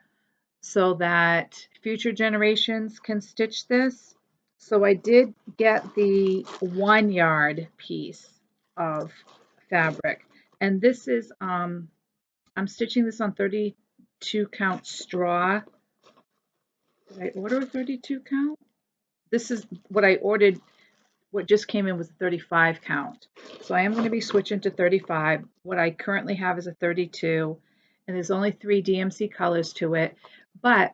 so that future generations can stitch this. So I did get the 1 yard piece of fabric, and this is I'm stitching this on 32 count straw. Did I order a 32 count? This is what I ordered. What just came in was a 35 count. So I am going to be switching to 35. What I currently have is a 32, and there's only 3 DMC colors to it. But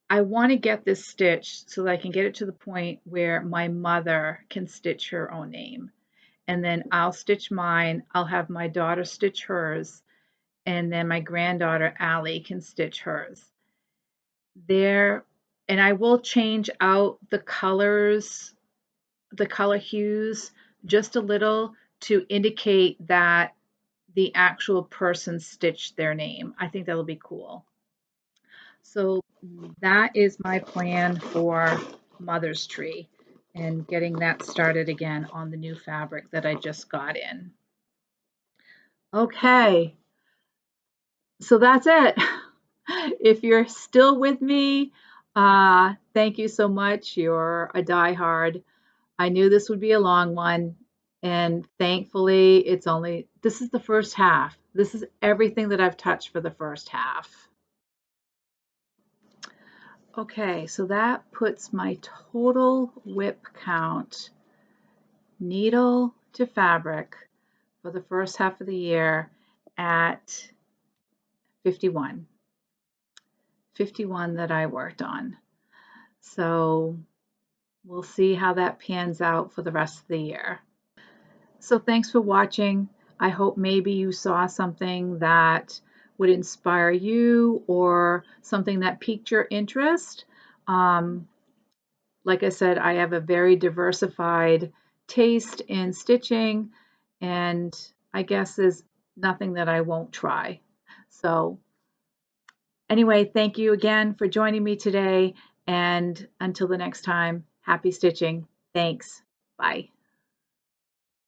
I want to get this stitched so that I can get it to the point where my mother can stitch her own name. And then I'll stitch mine. I'll have my daughter stitch hers, and then my granddaughter Allie can stitch hers. There, and I will change out the colors, the color hues just a little to indicate that the actual person stitched their name. I think that'll be cool. So that is my plan for Mother's Tree and getting that started again on the new fabric that I just got in. Okay, so that's it. If you're still with me, thank you so much. You're a diehard. I knew this would be a long one, and thankfully, this is the first half. This is everything that I've touched for the first half. Okay, so that puts my total WIP count, needle to fabric, for the first half of the year at 51. 51 that I worked on. So we'll see how that pans out for the rest of the year. So thanks for watching. I hope maybe you saw something that would inspire you or something that piqued your interest. Like I said, I have a very diversified taste in stitching, and I guess there's nothing that I won't try. So anyway, thank you again for joining me today, and until the next time, happy stitching. Thanks. Bye.